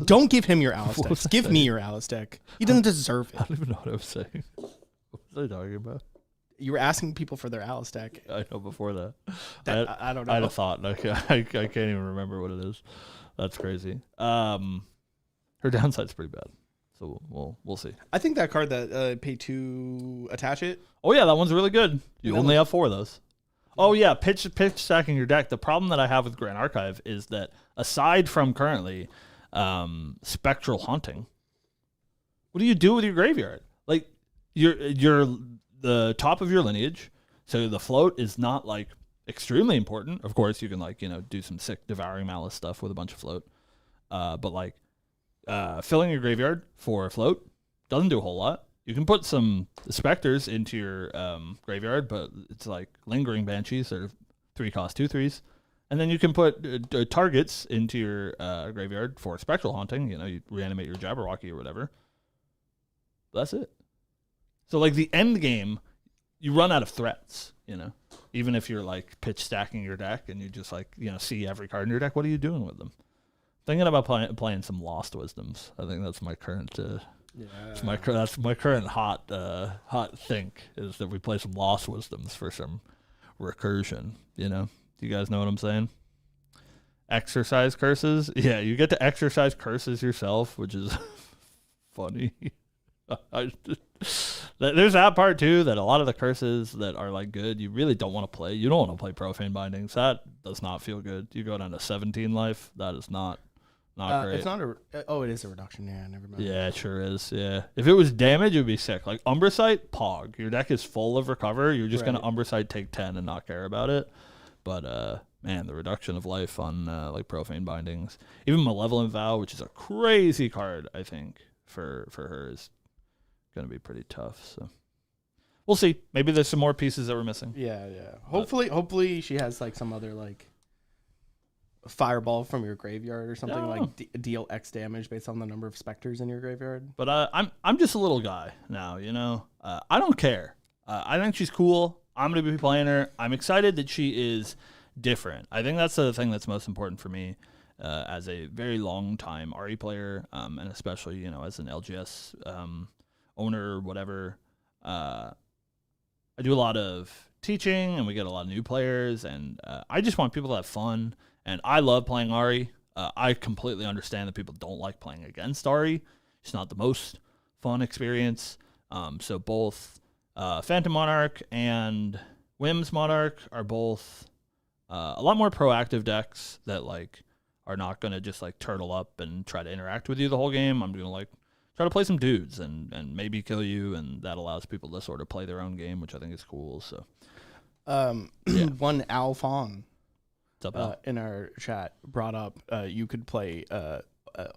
Don't give him your Alice deck. Give me your Alice deck. He doesn't deserve it. I don't even know what I was saying. What was I talking about? You were asking people for their Alice deck. I know before that. I don't know. I had a thought, and I can't even remember what it is. That's crazy. Her downside's pretty bad, so we'll see. I think that card that pay to attach it. Oh yeah, that one's really good. You only have 4 of those. Oh yeah, pitch stacking your deck. The problem that I have with Grand Archive is that aside from currently Spectral Haunting, what do you do with your graveyard? Like you're the top of your lineage, so the float is not like extremely important. Of course, you can like do some sick Devouring Malice stuff with a bunch of float, but like filling your graveyard for a float doesn't do a whole lot. You can put some specters into your graveyard, but it's like Lingering Banshees that are 3-cost 2/3s. And then you can put targets into your graveyard for Spectral Haunting. You reanimate your Jabberwocky or whatever. That's it. So like the end game, you run out of threats, Even if you're like pitch stacking your deck and you just like, see every card in your deck, what are you doing with them? Thinking about playing some Lost Wisdoms. I think that's my current that's my current hot think is that we play some Lost Wisdoms for some recursion, Do you guys know what I'm saying? Exercise curses? Yeah, you get to exercise curses yourself, which is funny. There's that part too, that a lot of the curses that are like good, you really don't want to play. You don't want to play Profane Bindings. That does not feel good. You go down to 17 life. That is not great. It's not it is a reduction. Yeah, never mind. Yeah, it sure is. Yeah. If it was damage, it would be sick. Like Umbracite, Pog. Your deck is full of recover. You're just going to Umbracite take 10 and not care about it. But, man, the reduction of life on like Profane Bindings. Even Malevolent Vow, which is a crazy card, I think, for her is going to be pretty tough. So we'll see. Maybe there's some more pieces that we're missing. Yeah. Hopefully she has like some other like fireball from your graveyard or something, No. like deal X damage based on the number of specters in your graveyard. But I'm just a little guy now, you know. I don't care. I think she's cool. I'm gonna be playing her. I'm excited that she is different. I think that's the thing that's most important for me as a very long time RE player, and especially, you know, as an LGS owner or whatever. I do a lot of teaching, and we get a lot of new players, and I just want people to have fun. And I love playing RE. I completely understand that people don't like playing against RE. It's not the most fun experience. So both Phantom Monarch and Whims Monarch are both a lot more proactive decks that like are not going to just like turtle up and try to interact with you the whole game. I'm going to like try to play some dudes and maybe kill you, and that allows people to sort of play their own game, which I think is cool. So One Al Fong what's up, Al? in our chat brought up you could play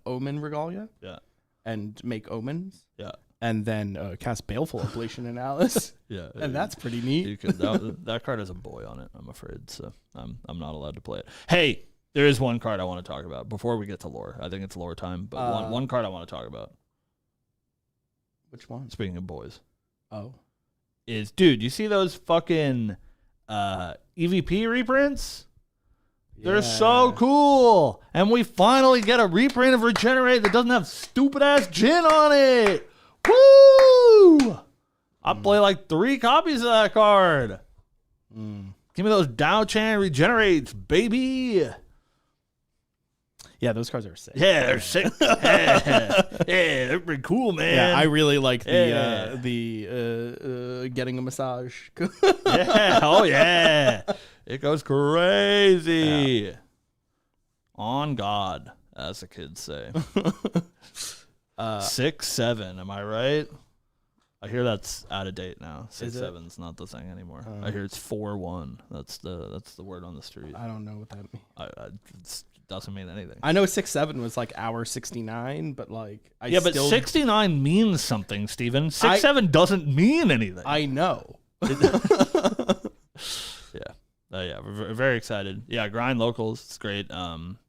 Omen Regalia Yeah. and make omens. Yeah. And then cast Baleful Oblation in Alice. Yeah. And that's pretty neat. You could, that card has a boy on it, I'm afraid, so I'm not allowed to play it. Hey, there is one card I want to talk about before we get to lore. I think it's lore time, but one card I want to talk about. Which one? Speaking of boys, Oh. is dude, you see those fucking EVP reprints? They're so cool, and we finally get a reprint of Regenerate that doesn't have stupid ass Jin on it. Woo! I play like 3 copies of that card. Give me those Dao Chan Regenerates, baby. Yeah, those cards are sick. Yeah, they're sick. Yeah, they're pretty cool, man. Yeah, I really like Yeah. the getting a massage. Yeah, oh yeah. It goes crazy. Yeah. On God, as the kids say. 6-7, am I right? I hear that's out of date now. 6-7's not the thing anymore. I hear it's 4-1. That's the word on the street. I don't know what that means. It doesn't mean anything. I know 6-7 was like hour 69, but like but 69 means something, Steven. 6-7 doesn't mean anything. I know. Yeah, we're very excited. Yeah, grind locals. It's great.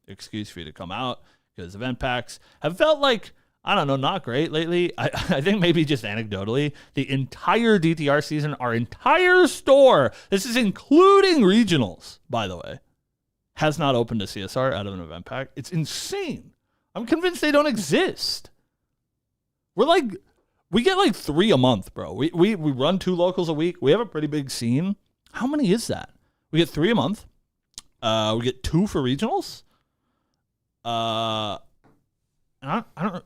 Excuse for you to come out because event packs have felt like, I don't know, not great lately. I think maybe just anecdotally, the entire DTR season, our entire store, this is including regionals, by the way, has not opened a CSR out of an event pack. It's insane. I'm convinced they don't exist. We get like 3 a month, bro. We run 2 locals a week. We have a pretty big scene. How many is that? We get 3 a month. We get 2 for regionals. And I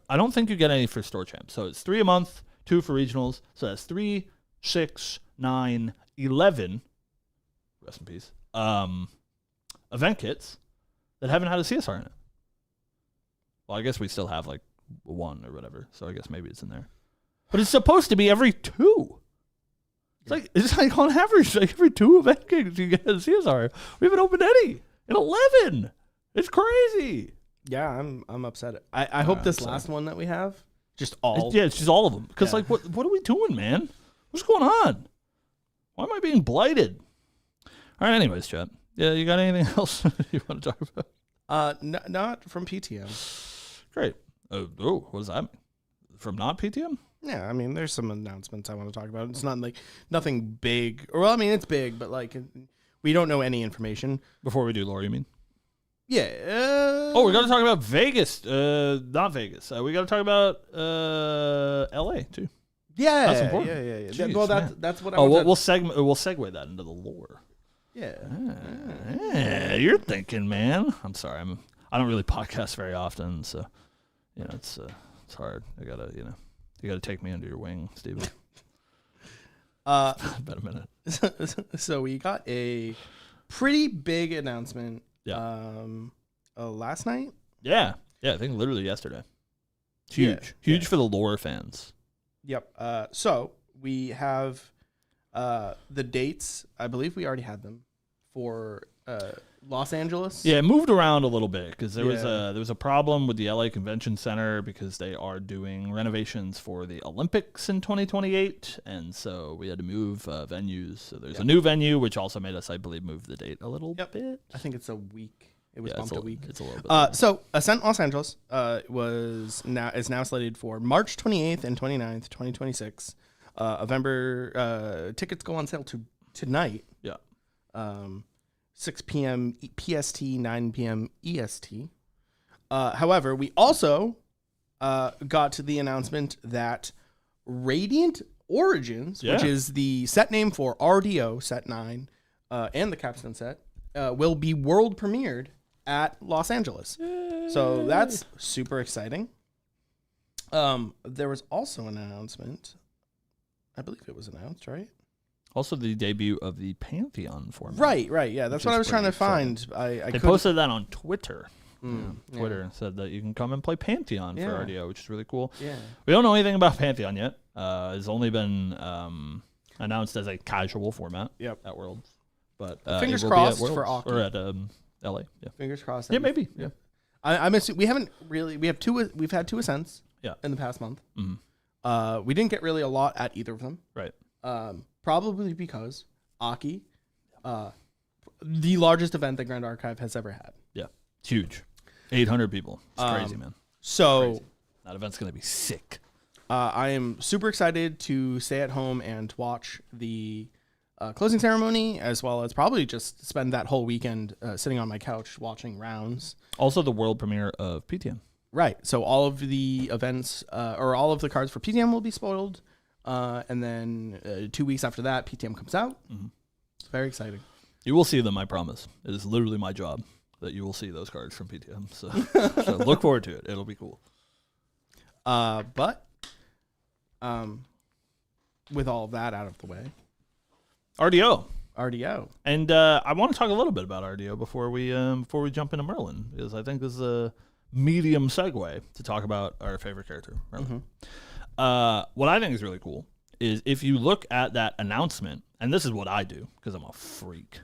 don't think you get any for store champs. So it's 3 a month, 2 for regionals. So that's 3, 6, 9, 11. Rest in peace. Event kits that haven't had a CSR in it. Well, I guess we still have like 1 or whatever. So I guess maybe it's in there. But it's supposed to be every 2. It's like on average, like every 2 event kits you get a CSR. We haven't opened any in 11. It's crazy. Yeah, I'm upset. I hope this last one that we have, just all. It's just all of them. Because like, what are we doing, man? What's going on? Why am I being blighted? All right, anyways, chat. Yeah, you got anything else you want to talk about? Not from PTM. Great. Oh, what does that mean? From not PTM? Yeah, I mean, there's some announcements I want to talk about. It's not like nothing big. Or, well, I mean, it's big, but like we don't know any information. Before we do lore, you mean? Yeah. We got to talk about Vegas. Not Vegas. We got to talk about LA too. Yeah. That's important. Yeah. Jeez, well, man. that's what I we'll segue that into the lore. Yeah. Yeah, you're thinking, man. I'm sorry. I don't really podcast very often, so you know it's hard. You gotta take me under your wing, Steven. About a minute. So we got a pretty big announcement. Yeah. Last night. Yeah. I think literally yesterday. Huge for the lore fans. Yep. So we have the dates. I believe we already had them for Los Angeles. Yeah, it moved around a little bit because there was a problem with the LA Convention Center because they are doing renovations for the Olympics in 2028, and so we had to move venues. So there's a new venue, which also made us, I believe, move the date a little bit. I think it's a week It was bumped a week. It's a little bit. So Ascent Los Angeles is now slated for March 28th and 29th, 2026. November tickets go on sale tonight. Yeah. 6 p.m. PST, 9 p.m. EST. However, we also got to the announcement that Radiant Origins, which is the set name for RDO Set 9 and the Capstone set, will be world premiered at Los Angeles. Yay. So that's super exciting. There was also an announcement. I believe it was announced, right? Also, the debut of the Pantheon format. Right. Yeah, that's what I was trying to find. They posted that on Twitter. Twitter said that you can come and play Pantheon for RDO, which is really cool. Yeah. We don't know anything about Pantheon yet. It's only been announced as a casual format at Worlds. But fingers crossed for Aki. Or at LA. Yeah. Fingers crossed. Yeah, maybe. Yeah. I'm assuming we've had two Ascents in the past month. Mm-hmm. We didn't get really a lot at either of them. Right. Probably because Aki, the largest event that Grand Archive has ever had. Yeah. It's huge. 800 people. It's crazy, man. So crazy. That event's going to be sick. I am super excited to stay at home and watch the closing ceremony, as well as probably just spend that whole weekend sitting on my couch watching rounds. Also the world premiere of PTM. Right. So all of the events or all of the cards for PTM will be spoiled. And then 2 weeks after that, PTM comes out. Mm-hmm. It's very exciting. You will see them, I promise. It is literally my job that you will see those cards from PTM. So, so look forward to it. It'll be cool. But with all of that out of the way, RDO. And I want to talk a little bit about RDO before we jump into Merlin, because I think this is a medium segue to talk about our favorite character, Merlin. Mm-hmm. What I think is really cool is if you look at that announcement, and this is what I do because I'm a freak.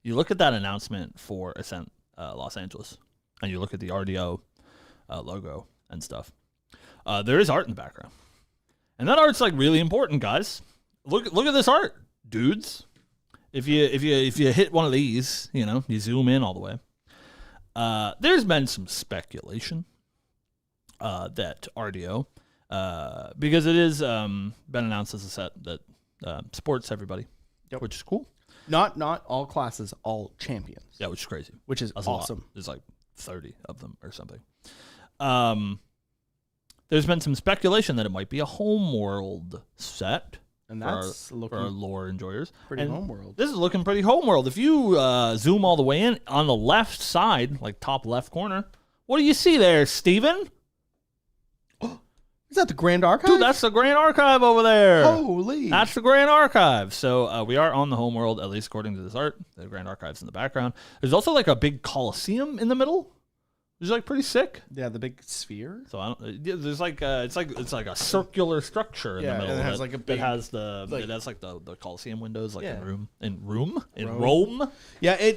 You look at that announcement for Ascent Los Angeles, and you look at the RDO logo and stuff. There is art in the background, and that art's like really important, guys. Look at this art, dudes. If you hit one of these, you zoom in all the way. There's been some speculation that RDO. Because it is been announced as a set that supports everybody, which is cool. Not all classes, all champions. Yeah, which is crazy. Which is awesome. There's like 30 of them or something. There's been some speculation that it might be a homeworld set. And that's for our lore enjoyers. Pretty homeworld. This is looking pretty homeworld. If you zoom all the way in, on the left side, like top left corner, what do you see there, Steven? Is that the Grand Archive? Dude, that's the Grand Archive over there. Holy. That's the Grand Archive. So we are on the homeworld, at least according to this art. The Grand Archive's in the background. There's also like a big Coliseum in the middle, which is like pretty sick. Yeah, the big sphere. So there's like it's like a circular structure in the middle. And it has like a big. It has the Coliseum windows like in Rome. Yeah,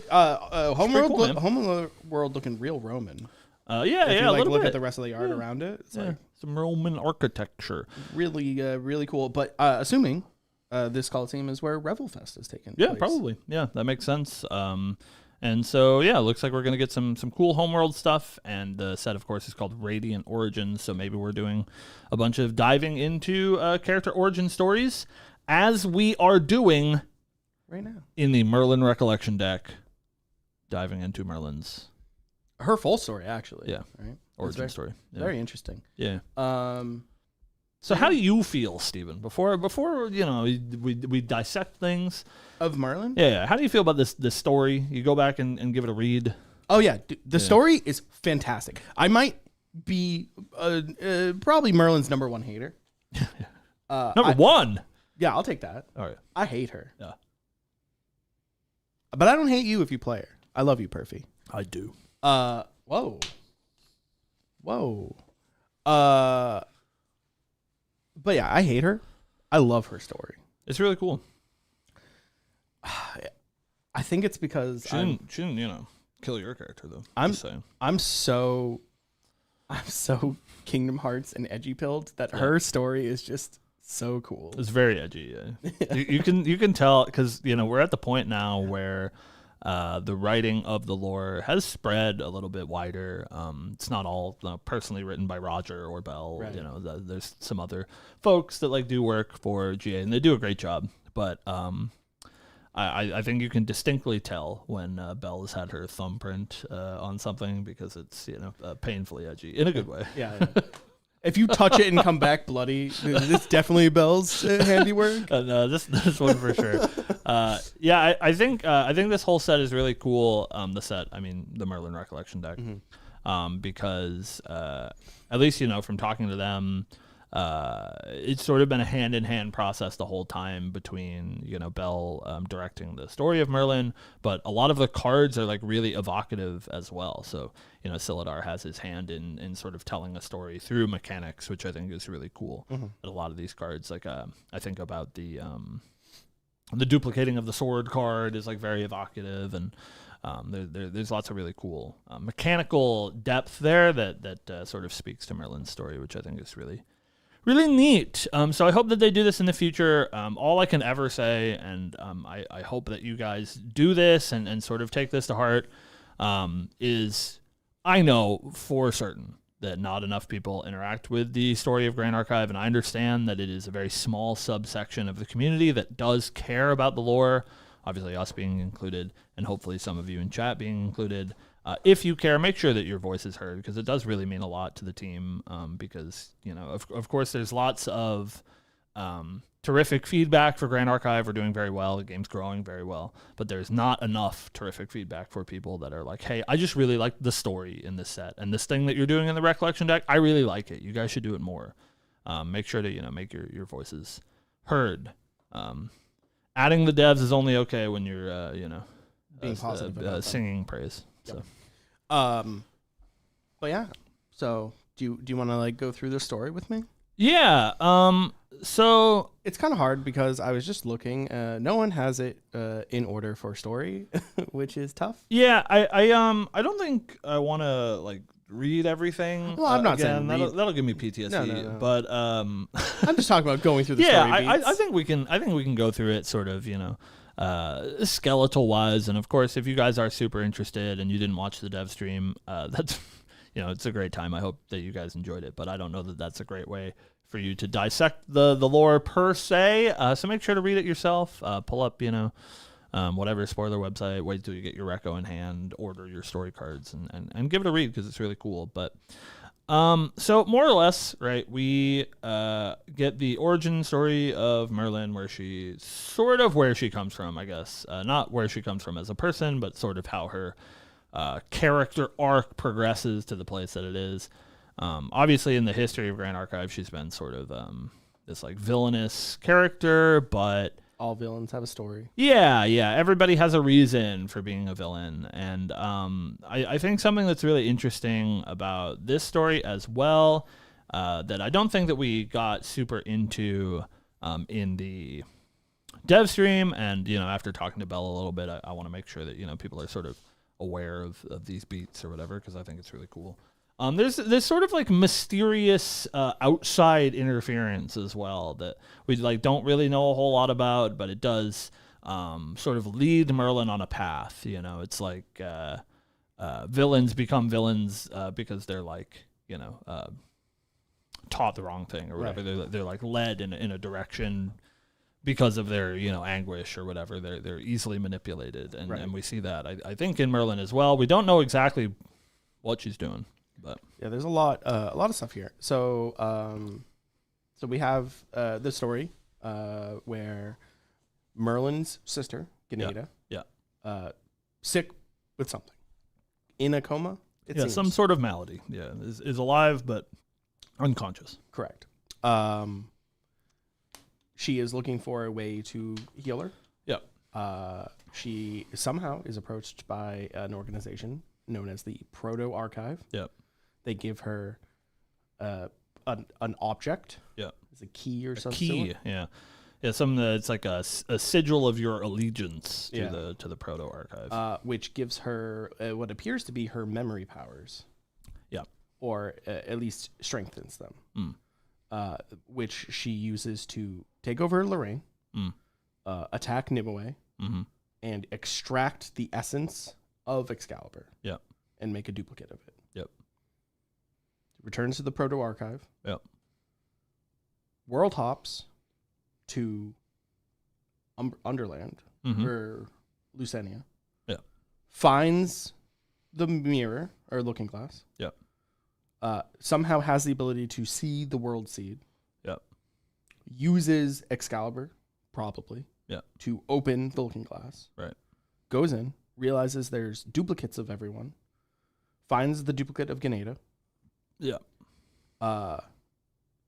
homeworld looking real Roman. If you, a little look bit. At the rest of the art around it. It's like some Roman architecture. Really cool. But assuming this Coliseum is where Revelfest is taken place. Yeah, probably. Yeah, that makes sense. And so, it looks like we're going to get some cool homeworld stuff. And the set, of course, is called Radiant Origins. So maybe we're doing a bunch of diving into character origin stories, as we are doing right now in the Merlin Recollection deck, diving into Merlin's. Her full story, actually. Yeah. Right. Origin story. Yeah. Very interesting. Yeah. So how do you feel, Steven? Before we dissect things of Merlin? Yeah. How do you feel about this story? You go back and give it a read. Oh yeah, the story is fantastic. I might be probably Merlin's number one hater. Number one. Yeah, I'll take that. All right. I hate her. Yeah. But I don't hate you if you play her. I love you, Perfy. I do. Whoa. But yeah, I hate her. I love her story. It's really cool. I think it's because she didn't, kill your character though. I'm so Kingdom Hearts and edgy pilled that her story is just so cool. It's very edgy. Yeah. you can tell because we're at the point now where the writing of the lore has spread a little bit wider. It's not all personally written by Roger or Bell. Right. There's some other folks that do work for GA, and they do a great job. But I think you can distinctly tell when Bell has had her thumbprint on something, because it's painfully edgy in a good way. Yeah. If you touch it and come back bloody, this definitely Bell's handiwork. No, this one for sure. I think this whole set is really cool. The Merlin Recollection deck, because at least from talking to them, it's sort of been a hand-in-hand process the whole time between Bell directing the story of Merlin, but a lot of the cards are really evocative as well. So Silidar has his hand in sort of telling a story through mechanics, which I think is really cool. A lot of these cards, I think about the duplicating of the sword card is very evocative, and there's lots of really cool mechanical depth there that sort of speaks to Merlin's story, which I think is really neat. So I hope that they do this in the future. All I can ever say, and I hope that you guys do this and sort of take this to heart, is I know for certain that not enough people interact with the story of Grand Archive, and I understand that it is a very small subsection of the community that does care about the lore, obviously us being included, and hopefully some of you in chat being included. If you care, make sure that your voice is heard, because it does really mean a lot to the team, because, of course, there's lots of terrific feedback for Grand Archive. We're doing very well. The game's growing very well. But there's not enough terrific feedback for people that are like, hey, I just really like the story in this set. And this thing that you're doing in the Recollection deck, I really like it. You guys should do it more. Make sure to, make your voices heard. Adding the devs is only okay when you're, being positive singing praise. Yep. So. But yeah. So do you want to go through the story with me? Yeah. So it's kind of hard because I was just looking. No one has it in order for story, which is tough. Yeah. I don't think I want to read everything. Well, I'm not again, saying that'll give me PTSD. No. But I'm just talking about going through the yeah, story beats. I think we can go through it sort of, skeletal wise. And of course, if you guys are super interested and you didn't watch the dev stream, that's it's a great time. I hope that you guys enjoyed it, but I don't know that that's a great way for you to dissect the lore per se. So make sure to read it yourself. Pull up whatever spoiler website, wait till you get your reco in hand, order your story cards, and give it a read, because it's really cool. But so more or less, right, we get the origin story of Merlin, where she comes from, I guess. Not where she comes from as a person, but sort of how her character arc progresses to the place that it is. Obviously, in the history of Grand Archive, she's been sort of this villainous character, but all villains have a story. Yeah. Everybody has a reason for being a villain. And I think something that's really interesting about this story as well, that I don't think that we got super into in the dev stream. And, after talking to Bella a little bit, I want to make sure that, people are sort of aware of these beats or whatever, because I think it's really cool. There's sort of mysterious outside interference as well that we don't really know a whole lot about, but it does sort of lead Merlin on a path. It's villains become villains because they're taught the wrong thing or whatever. Right. They're led in a direction because of their anguish or whatever. They're easily manipulated, and we see that I think in Merlin as well. We don't know exactly what she's doing. But yeah, there's a lot of stuff here. So so we have the story where Merlin's sister, Ganeda, sick with something, in a coma. It seems. Some sort of malady. Yeah, is alive but unconscious. Correct. She is looking for a way to heal her. Yeah. She somehow is approached by an organization known as the Proto Archive. Yep. They give her an object. Yeah. It's a key or something. Key, yeah. Yeah, something that's like a sigil of your allegiance to the Proto Archive. Which gives her what appears to be her memory powers. Yeah. Or at least strengthens them. Which she uses to take over Lorraine, attack Nimue, and extract the essence of Excalibur. Yep. And make a duplicate of it. Yep. Returns to the Proto Archive. Yep. World hops to Underland or Lucenia. Yep. Finds the mirror or looking glass. Yep. Somehow has the ability to see the world seed. Yep. Uses Excalibur, probably. Yep. To open the looking glass. Right. Goes in, realizes there's duplicates of everyone. Finds the duplicate of Ganeda. Yeah.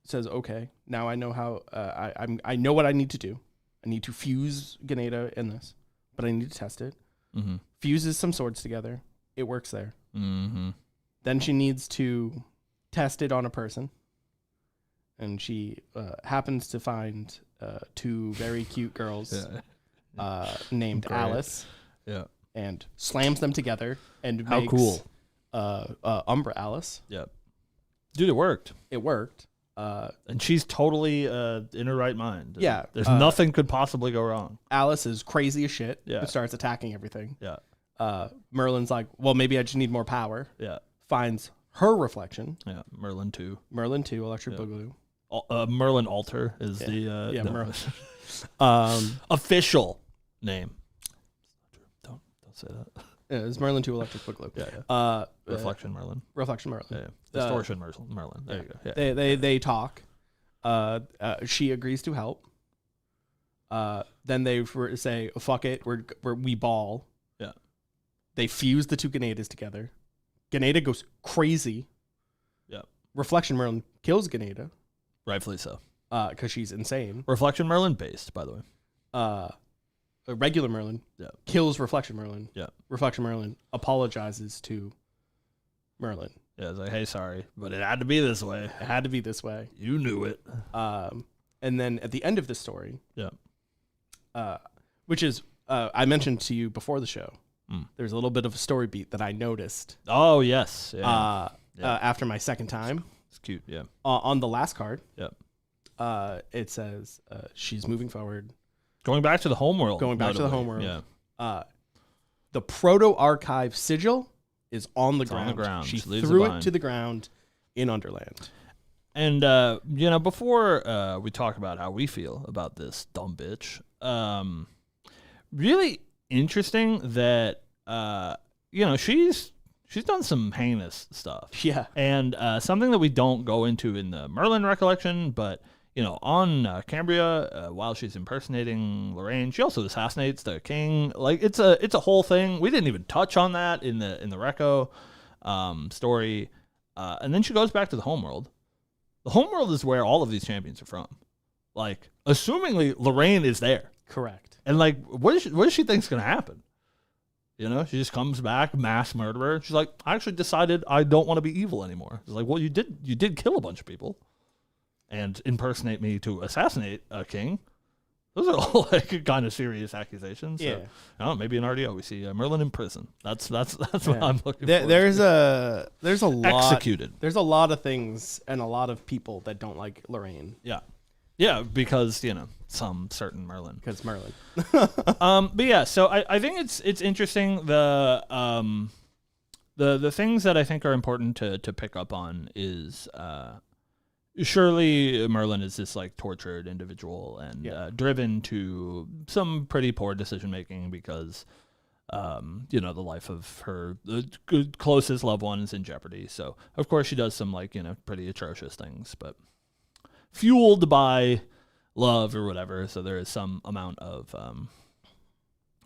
Says, okay, now I know how. I know what I need to do. I need to fuse Ganeda in this, but I need to test it. Mm-hmm. Fuses some swords together. It works there. Mm-hmm. Then she needs to test it on a person, and she happens to find two very cute girls named Great. Alice. Yeah. And slams them together and How makes cool. Umbra Alice. Yep. Dude, it worked. It worked. And she's totally in her right mind. Yeah. There's nothing could possibly go wrong. Alice is crazy as shit. Yeah. And starts attacking everything. Yeah. Merlin's like, well, maybe I just need more power. Yeah. Finds her reflection. Yeah. Merlin 2. Merlin 2, Electric Boogaloo. Merlin Alter is the Merlin. official name. Don't say that. Yeah, it's Merlin 2, Electric Boogaloo. Yeah. Reflection Merlin. Reflection Merlin. Yeah. Distortion Merlin. There you go. Yeah. They talk. She agrees to help. Then they say, fuck it, we ball. Yeah. They fuse the two Ganedas together. Ganeda goes crazy. Yeah. Reflection Merlin kills Ganeda. Rightfully so. Because she's insane. Reflection Merlin based, by the way. A regular Merlin kills Reflection Merlin. Yeah. Reflection Merlin apologizes to Merlin. Yeah, it's like, hey, sorry, but it had to be this way. It had to be this way. You knew it. And then at the end of the story, yeah, which is I mentioned to you before the show, there's a little bit of a story beat that I noticed. Oh yes, yeah. After my second time, it's cute. Yeah. On the last card, Yep. it says she's moving forward, going back to the homeworld. Going back to the notably. homeworld. Yeah. The Proto Archive sigil is on the ground. On the ground. She leaves threw behind. it to the ground in Underland. And before we talk about how we feel about this dumb bitch, really interesting that she's done some heinous stuff. Yeah. And something that we don't go into in the Merlin recollection, but on Cambria, while she's impersonating Lorraine, she also assassinates the king. Like it's a whole thing. We didn't even touch on that in the Reco story. And then she goes back to the homeworld. The homeworld is where all of these champions are from. Like, assumingly Lorraine is there. Correct. And like, what does she think's gonna happen? She just comes back, mass murderer. She's like, I actually decided I don't want to be evil anymore. It's like, well, you did kill a bunch of people and impersonate me to assassinate a king. Those are all like kind of serious accusations. Yeah. So, maybe in RDO we see Merlin in prison. That's what I'm looking for. There's a lot executed. There's a lot of things and a lot of people that don't like Lorraine. Yeah. Yeah, because some certain Merlin. Because Merlin. But yeah, so I think it's interesting. The things that I think are important to pick up on is surely Merlin is this like tortured individual and driven to some pretty poor decision making because the life of her closest loved one is in jeopardy. So of course she does some like pretty atrocious things, but fueled by love or whatever. So there is some amount of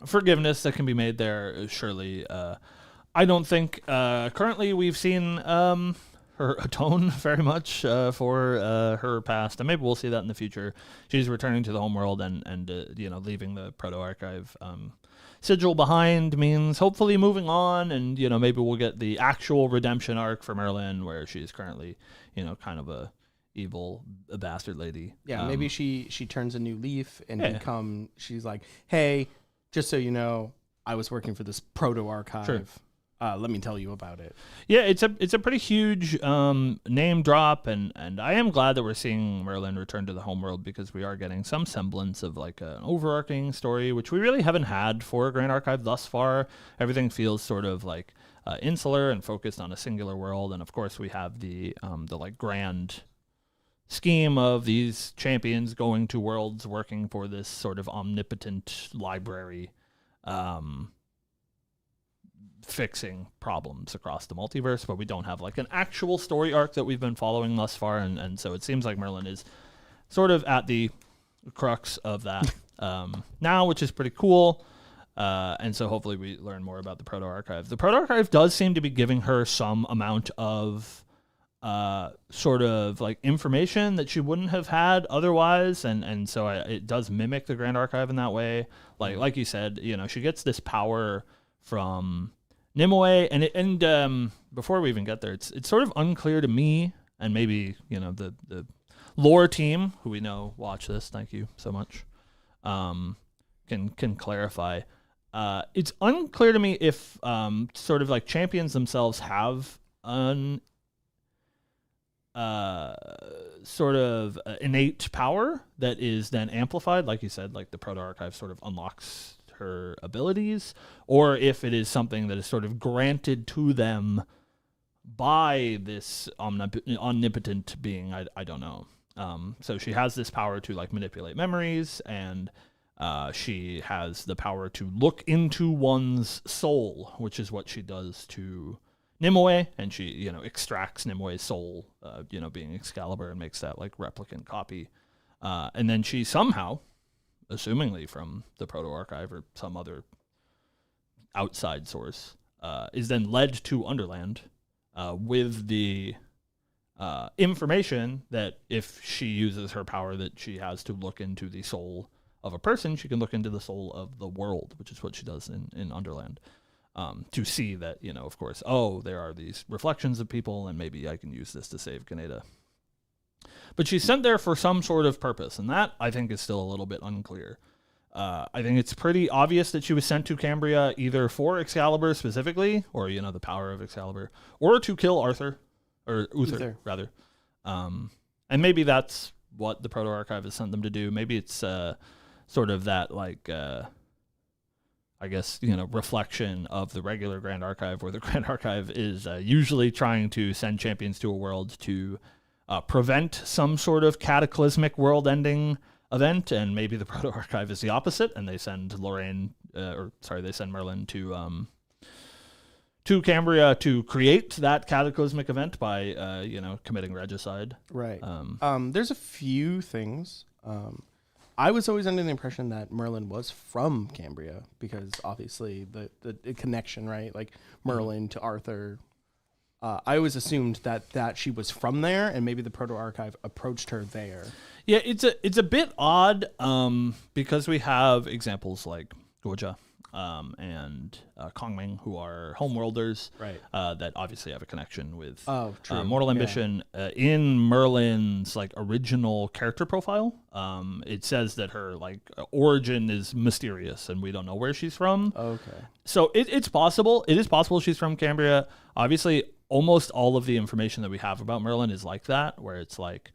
forgiveness that can be made there. Surely, I don't think currently we've seen her atone very much for her past, and maybe we'll see that in the future. She's returning to the homeworld and leaving the Proto Archive sigil behind means hopefully moving on, and maybe we'll get the actual redemption arc for Merlin, where she's currently kind of a bastard lady. Yeah, maybe she turns a new leaf and she's like, hey, just so you know, I was working for this Proto Archive. Sure. let me tell you about it. Yeah, it's a pretty huge name drop, and I am glad that we're seeing Merlin return to the homeworld, because we are getting some semblance of like an overarching story, which we really haven't had for Grand Archive thus far. Everything feels sort of like insular and focused on a singular world, and of course we have the like grand scheme of these champions going to worlds, working for this sort of omnipotent library. Fixing problems across the multiverse, but we don't have like an actual story arc that we've been following thus far, and so it seems like Merlin is sort of at the crux of that now, which is pretty cool. And so hopefully we learn more about the Proto Archive. The Proto Archive does seem to be giving her some amount of sort of like information that she wouldn't have had otherwise, and so it does mimic the Grand Archive in that way. Like you said, you know, she gets this power from Nimue, and before we even get there, it's sort of unclear to me, and maybe, you know, the lore team, who we know watch this, thank you so much, can clarify. It's unclear to me if sort of like champions themselves have an sort of innate power that is then amplified, like you said, like the Proto Archive sort of unlocks her abilities, or if it is something that is sort of granted to them by this omnipotent being. I don't know. So she has this power to like manipulate memories, and she has the power to look into one's soul, which is what she does to Nimue, and she, you know, extracts Nimue's soul, you know, being Excalibur, and makes that like replicant copy, and then she somehow, assumingly from the Proto Archive or some other outside source, is then led to Underland with the information that if she uses her power that she has to look into the soul of a person, she can look into the soul of the world, which is what she does in Underland, to see that, you know, of course, there are these reflections of people, and maybe I can use this to save Kaneda. But she's sent there for some sort of purpose, and that, I think, is still a little bit unclear. I think it's pretty obvious that she was sent to Cambria either for Excalibur specifically, or, you know, the power of Excalibur, or to kill Uther, rather. And maybe that's what the Proto Archive has sent them to do. Maybe it's sort of that, like, I guess, you know, reflection of the regular Grand Archive, where the Grand Archive is usually trying to send champions to a world to prevent some sort of cataclysmic world-ending event, and maybe the Proto Archive is the opposite, and they send Merlin to Cambria to create that cataclysmic event by, you know, committing regicide. Right. There's a few things. I was always under the impression that Merlin was from Cambria, because obviously the connection, right? Like Merlin to Arthur. I always assumed that she was from there, and maybe the Proto Archive approached her there. Yeah, it's a bit odd, because we have examples like Goja and Kongming, who are homeworlders, right? That obviously have a connection with Mortal Ambition. In Merlin's like original character profile, it says that her like origin is mysterious, and we don't know where she's from. Okay. So it's possible. It is possible she's from Cambria. Obviously, almost all of the information that we have about Merlin is like that, where it's like,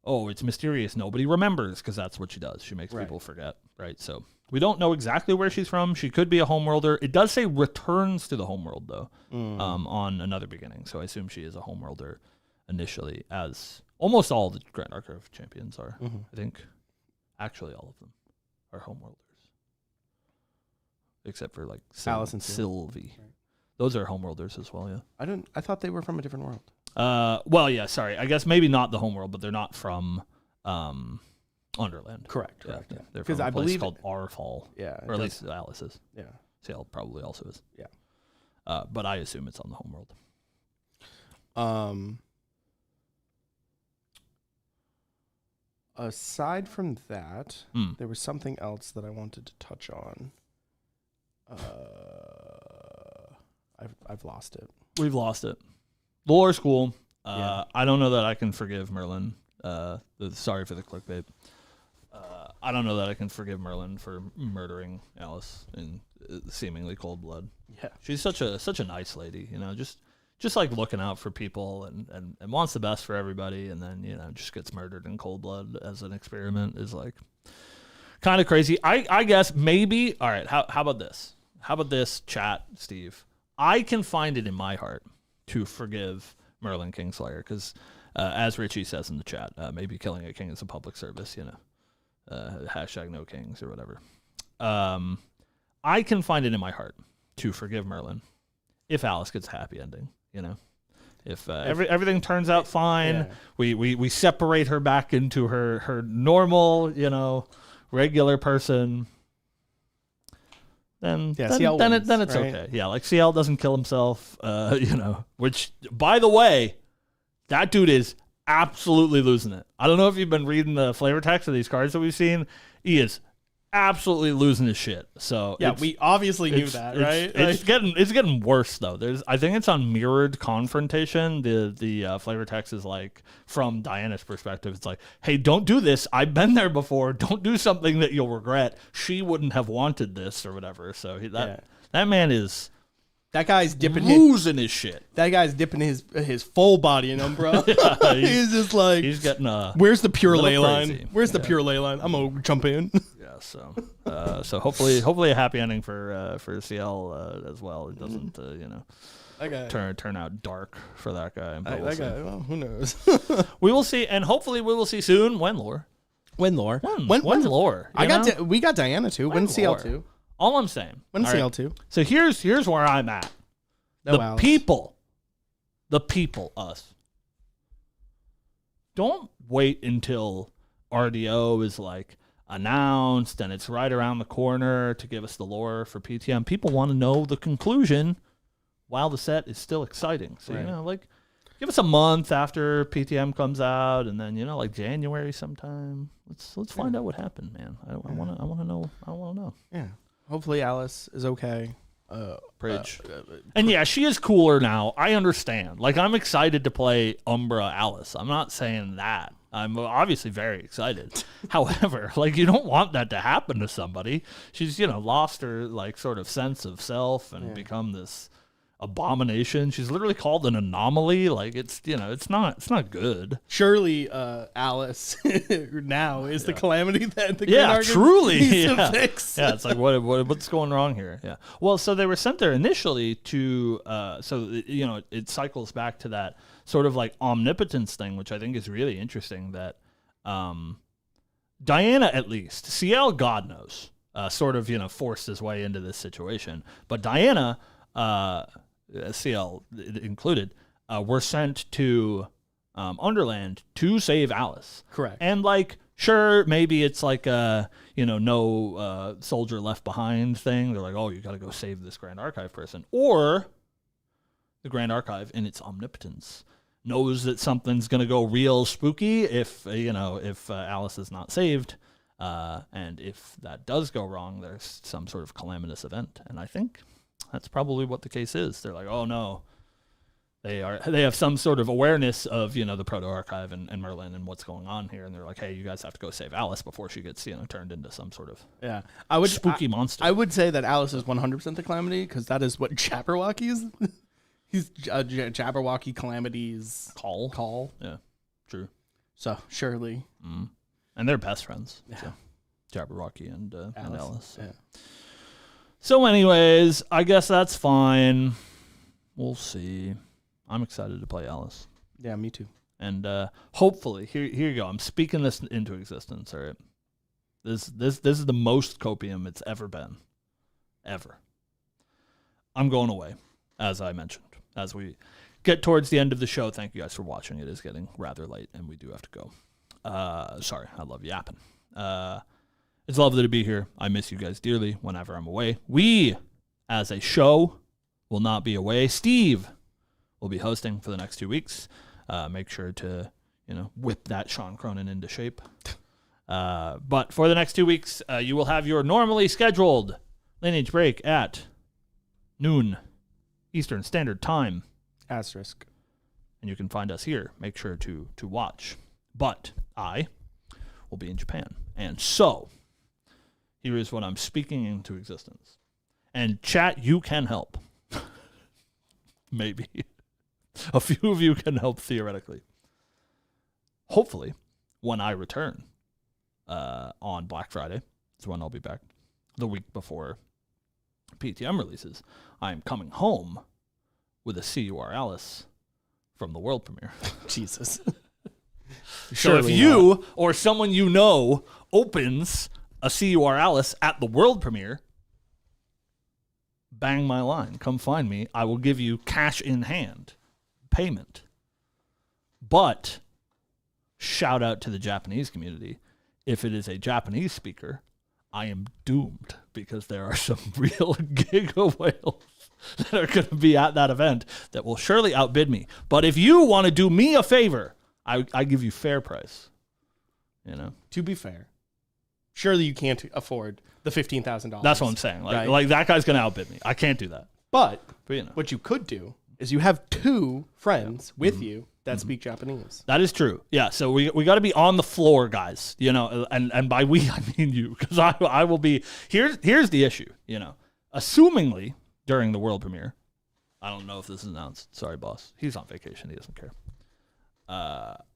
oh, it's mysterious, nobody remembers, because that's what she does. She makes people forget, right? So we don't know exactly where she's from. She could be a homeworlder. It does say returns to the homeworld, though, on Another Beginning. So I assume she is a homeworlder initially, as almost all the Grand Archive champions are. Mm-hmm. I think actually all of them are homeworlders, except for like Alice and Sylvie. Right. Those are homeworlders as well, yeah. I thought they were from a different world. Well, yeah, sorry. I guess maybe not the homeworld, but they're not from Underland. Correct. Yeah. They're from a place called Arfall. Yeah. Or at least Alice is. Yeah. Ciel probably also is. Yeah. But I assume it's on the homeworld. Aside from that, there was something else that I wanted to touch on. I've lost it. We've lost it. The lore school. I don't know that I can forgive Merlin. Sorry for the clickbait. I don't know that I can forgive Merlin for murdering Alice in seemingly cold blood. Yeah. She's such a nice lady, just like looking out for people and wants the best for everybody, and then just gets murdered in cold blood as an experiment is like kind of crazy. I guess maybe. All right, how about this? How about this, chat, Steve? I can find it in my heart to forgive Merlin Kingslayer because, as Richie says in the chat, maybe killing a king is a public service. Hashtag no kings or whatever. I can find it in my heart to forgive Merlin if Alice gets a happy ending. If everything turns out fine, we separate her back into her normal, regular person. Then it's right? Okay. Yeah, like CL doesn't kill himself, which, by the way, that dude is absolutely losing it. I don't know if you've been reading the flavor text of these cards that we've seen. He is absolutely losing his shit. So yeah, we obviously knew that, right? It's getting worse though. I think it's on Mirrored Confrontation. The flavor text is like from Diana's perspective. It's like, hey, don't do this. I've been there before. Don't do something that you'll regret. She wouldn't have wanted this or whatever. So that man is. That guy's dipping losing his shit. That guy's dipping his full body in Umbra. He's just like he's getting where's the pure ley line? Crazy. Where's the pure ley line? I'm gonna jump in. Yeah, so hopefully a happy ending for CL as well. It doesn't turn out dark for that guy. Well, who knows? We will see, and hopefully we will see soon. When lore? When lore? When lore? We got Diana too. When CL2? All I'm saying. When CL2? So here's where I'm at. The people, us. Don't wait until RDO is like announced and it's right around the corner to give us the lore for PTM. People want to know the conclusion while the set is still exciting. So give us a month after PTM comes out, and then like January sometime. Let's find out what happened, man. I want to know. Yeah. Hopefully Alice is okay. Preach. And yeah, she is cooler now. I understand. Like, I'm excited to play Umbra Alice. I'm not saying that. I'm obviously very excited. However, you don't want that to happen to somebody. She's, lost her, sort of sense of self and become this abomination. She's literally called an anomaly. It's not good. Surely Alice now is the calamity that the Grand truly needs to fix. Yeah, it's like what's going wrong here? Yeah. Well, so they were sent there initially to it cycles back to that sort of omnipotence thing, which I think is really interesting. That Diana, at least CL, God knows, sort of forced his way into this situation, but Diana. CL included, were sent to Underland to save Alice. Correct. And sure, maybe it's no soldier left behind thing. They're like, oh, you got to go save this Grand Archive person, or the Grand Archive in its omnipotence knows that something's gonna go real spooky if Alice is not saved, and if that does go wrong, there's some sort of calamitous event, and I think. That's probably what the case is. They're like, oh no, they have some sort of awareness of the Proto Archive and Merlin and what's going on here, and they're like, hey, you guys have to go save Alice before she gets turned into some sort of spooky monster. I would say that Alice is 100% the calamity because that is what Jabberwocky is. He's Jabberwocky Calamity's call. Yeah, true. So surely, and they're best friends. Yeah, so. Jabberwocky and Alice. So. Yeah. So anyways, I guess that's fine. We'll see. I'm excited to play Alice. Yeah, me too. And hopefully, here you go. I'm speaking this into existence, all right? This is the most copium it's ever been. Ever. I'm going away, as I mentioned. As we get towards the end of the show, thank you guys for watching. It is getting rather late, and we do have to go. Sorry, I love yapping. It's lovely to be here. I miss you guys dearly whenever I'm away. We, as a show, will not be away. Steve will be hosting for the next 2 weeks. Make sure to, whip that Sean Cronin into shape. But for the next 2 weeks, you will have your normally scheduled Lineage Break at noon Eastern Standard Time. Asterisk. And you can find us here. Make sure to watch. But I will be in Japan. And so Here is what I'm speaking into existence. And chat, you can help. Maybe. A few of you can help theoretically. Hopefully, when I return on Black Friday, is when I'll be back, the week before PTM releases, I'm coming home with a CUR Alice from the world premiere. Jesus. So if you or someone you know opens a CUR Alice at the world premiere, bang my line. Come find me. I will give you cash in hand payment. But shout out to the Japanese community. If it is a Japanese speaker, I am doomed because there are some real giga whales that are going to be at that event that will surely outbid me. But if you want to do me a favor, I give you fair price. You know. To be fair, surely you can't afford the $15,000. That's what I'm saying. Like that guy's going to outbid me. I can't do that. But you know. What you could do is you have two friends with you that speak Japanese. That is true. Yeah, so we got to be on the floor, guys. You know, and by we I mean you, because I will be. Here's the issue. You know, assumingly during the world premiere, I don't know if this is announced. Sorry, boss. He's on vacation. He doesn't care.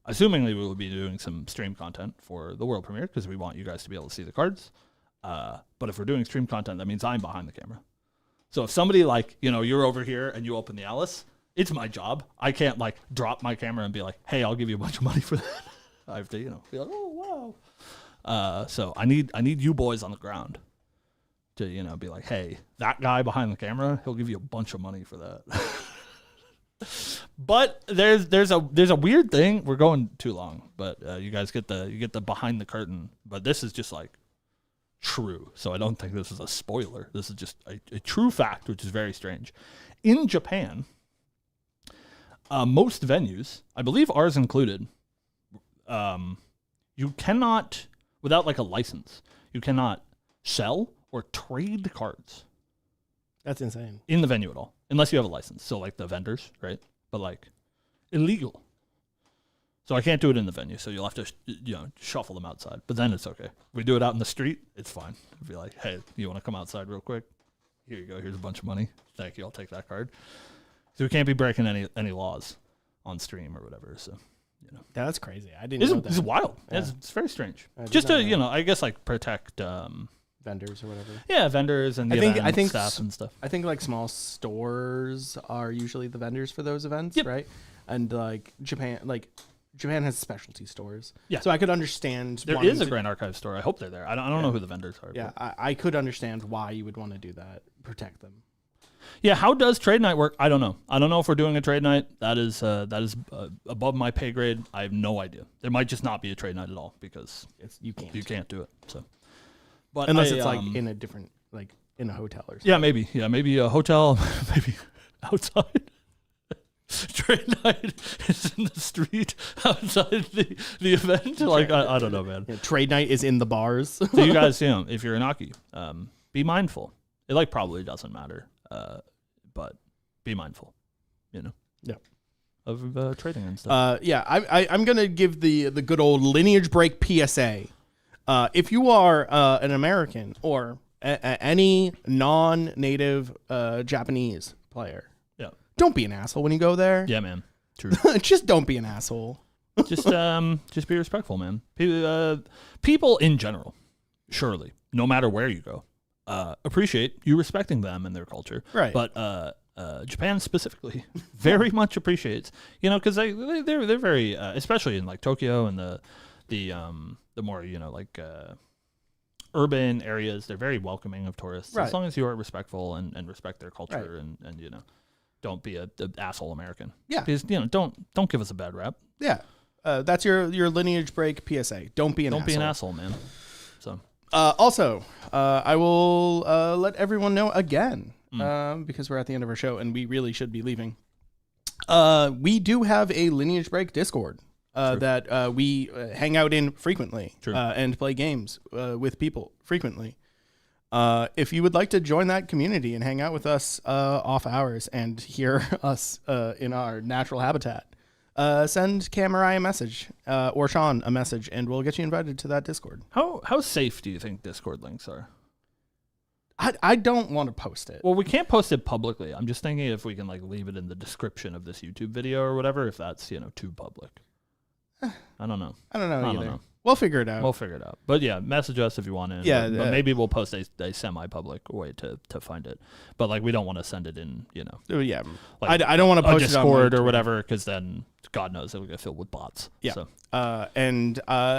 Assumingly we will be doing some stream content for the world premiere because we want you guys to be able to see the cards. But if we're doing stream content, that means I'm behind the camera. So if somebody like, you know, you're over here and you open the Alice, it's my job. I can't like drop my camera and be like, hey, I'll give you a bunch of money for that. I have to, you know, be like, oh, wow. So I need you boys on the ground to, you know, be like, hey, that guy behind the camera, he'll give you a bunch of money for that. But there's a weird thing. We're going too long, but you guys get the behind the curtain. But this is just like true, so I don't think this is a spoiler. This is just a true fact, which is very strange. In Japan, most venues, I believe ours included, you cannot, without like a license, you cannot sell or trade cards. That's insane. In the venue at all, unless you have a license. So like the vendors, right? But like illegal. So I can't do it in the venue. So you'll have to, you know, shuffle them outside. But then it's okay. We do it out in the street. It's fine. It'd be like, hey, you want to come outside real quick? Here you go. Here's a bunch of money. Thank you. I'll take that card. So we can't be breaking any laws on stream or whatever. So, you know, that's crazy. I didn't know that. It's wild. Yeah. It's very strange. Just to, you know, I guess like protect vendors or whatever. Yeah, vendors and I think staff and stuff. I think like small stores are usually the vendors for those events, right? And like Japan has specialty stores. Yeah. So I could understand. There is a Grand Archive store. I hope they're there. I don't know who the vendors are. Yeah, I could understand why you would want to do that. Protect them. Yeah, how does trade night work? I don't know. I don't know if we're doing a trade night. That is above my pay grade. I have no idea. There might just not be a trade night at all because you can't do it. So, but unless it's like in a different, like in a hotel or something. Yeah, maybe a hotel, maybe outside. Trade night is in the street outside the event. Like I don't know, man. Yeah, trade night is in the bars. So you guys, you know, if you're an Aki, be mindful. It like probably doesn't matter, but be mindful. You know. Yeah. Of trading and stuff. Yeah, I'm gonna give the good old Lineage Break PSA. If you are an American or any non-native Japanese player. Don't be an asshole when you go there. Yeah, man. True. Just don't be an asshole. Just be respectful, man. People in general, surely, no matter where you go, appreciate you respecting them and their culture. Right. But Japan specifically very much appreciates, you know, because they're very, especially in like Tokyo and the more, you know, like urban areas, they're very welcoming of tourists. Right. As long as you are respectful and respect their culture and you know. Don't be an asshole American. Yeah. Because, you know, don't give us a bad rap. Yeah. That's your Lineage Break PSA. Don't be an asshole. Don't be an asshole, man. So. Also, I will let everyone know again, because we're at the end of our show and we really should be leaving. We do have a Lineage Break Discord that we hang out in frequently and play games with people frequently. If you would like to join that community and hang out with us off hours and hear us in our natural habitat, send Cam or I a message or Sean a message, and we'll get you invited to that Discord. How safe do you think Discord links are? I don't want to post it. Well, we can't post it publicly. I'm just thinking if we can like leave it in the description of this YouTube video or whatever, if that's, too public. I don't know. I don't know I either. don't know. We'll figure it out. We'll figure it out. But yeah, message us if you want to. Yeah, but maybe we'll post a semi-public way to find it. But like, we don't want to send it in, Yeah. like I don't want to a post it on Discord my or whatever, because then God knows it'll get filled with bots. Yeah. So.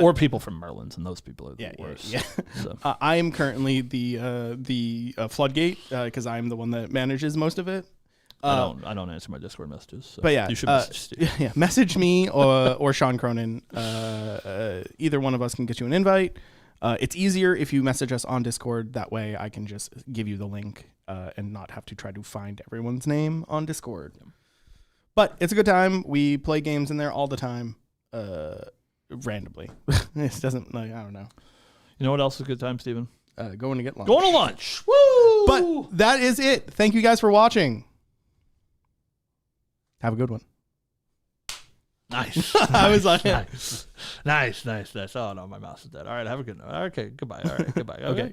Or people from Merlin's, and those people are the worst. Yeah. So. I am currently the floodgate because I'm the one that manages most of it. I don't answer my Discord messages. So but yeah, you should message Steve. Yeah, message me or Sean Cronin. Either one of us can get you an invite. It's easier if you message us on Discord. That way, I can just give you the link and not have to try to find everyone's name on Discord. But it's a good time. We play games in there all the time, randomly. It doesn't I don't know. You know what else is a good time, Steven? Going to get lunch. Going to lunch. Woo! But that is it. Thank you guys for watching. Have a good one. Nice. I was like, nice. Oh no, my mouse is dead. All right, have a good night. Okay, goodbye. All right, goodbye. Okay, goodbye.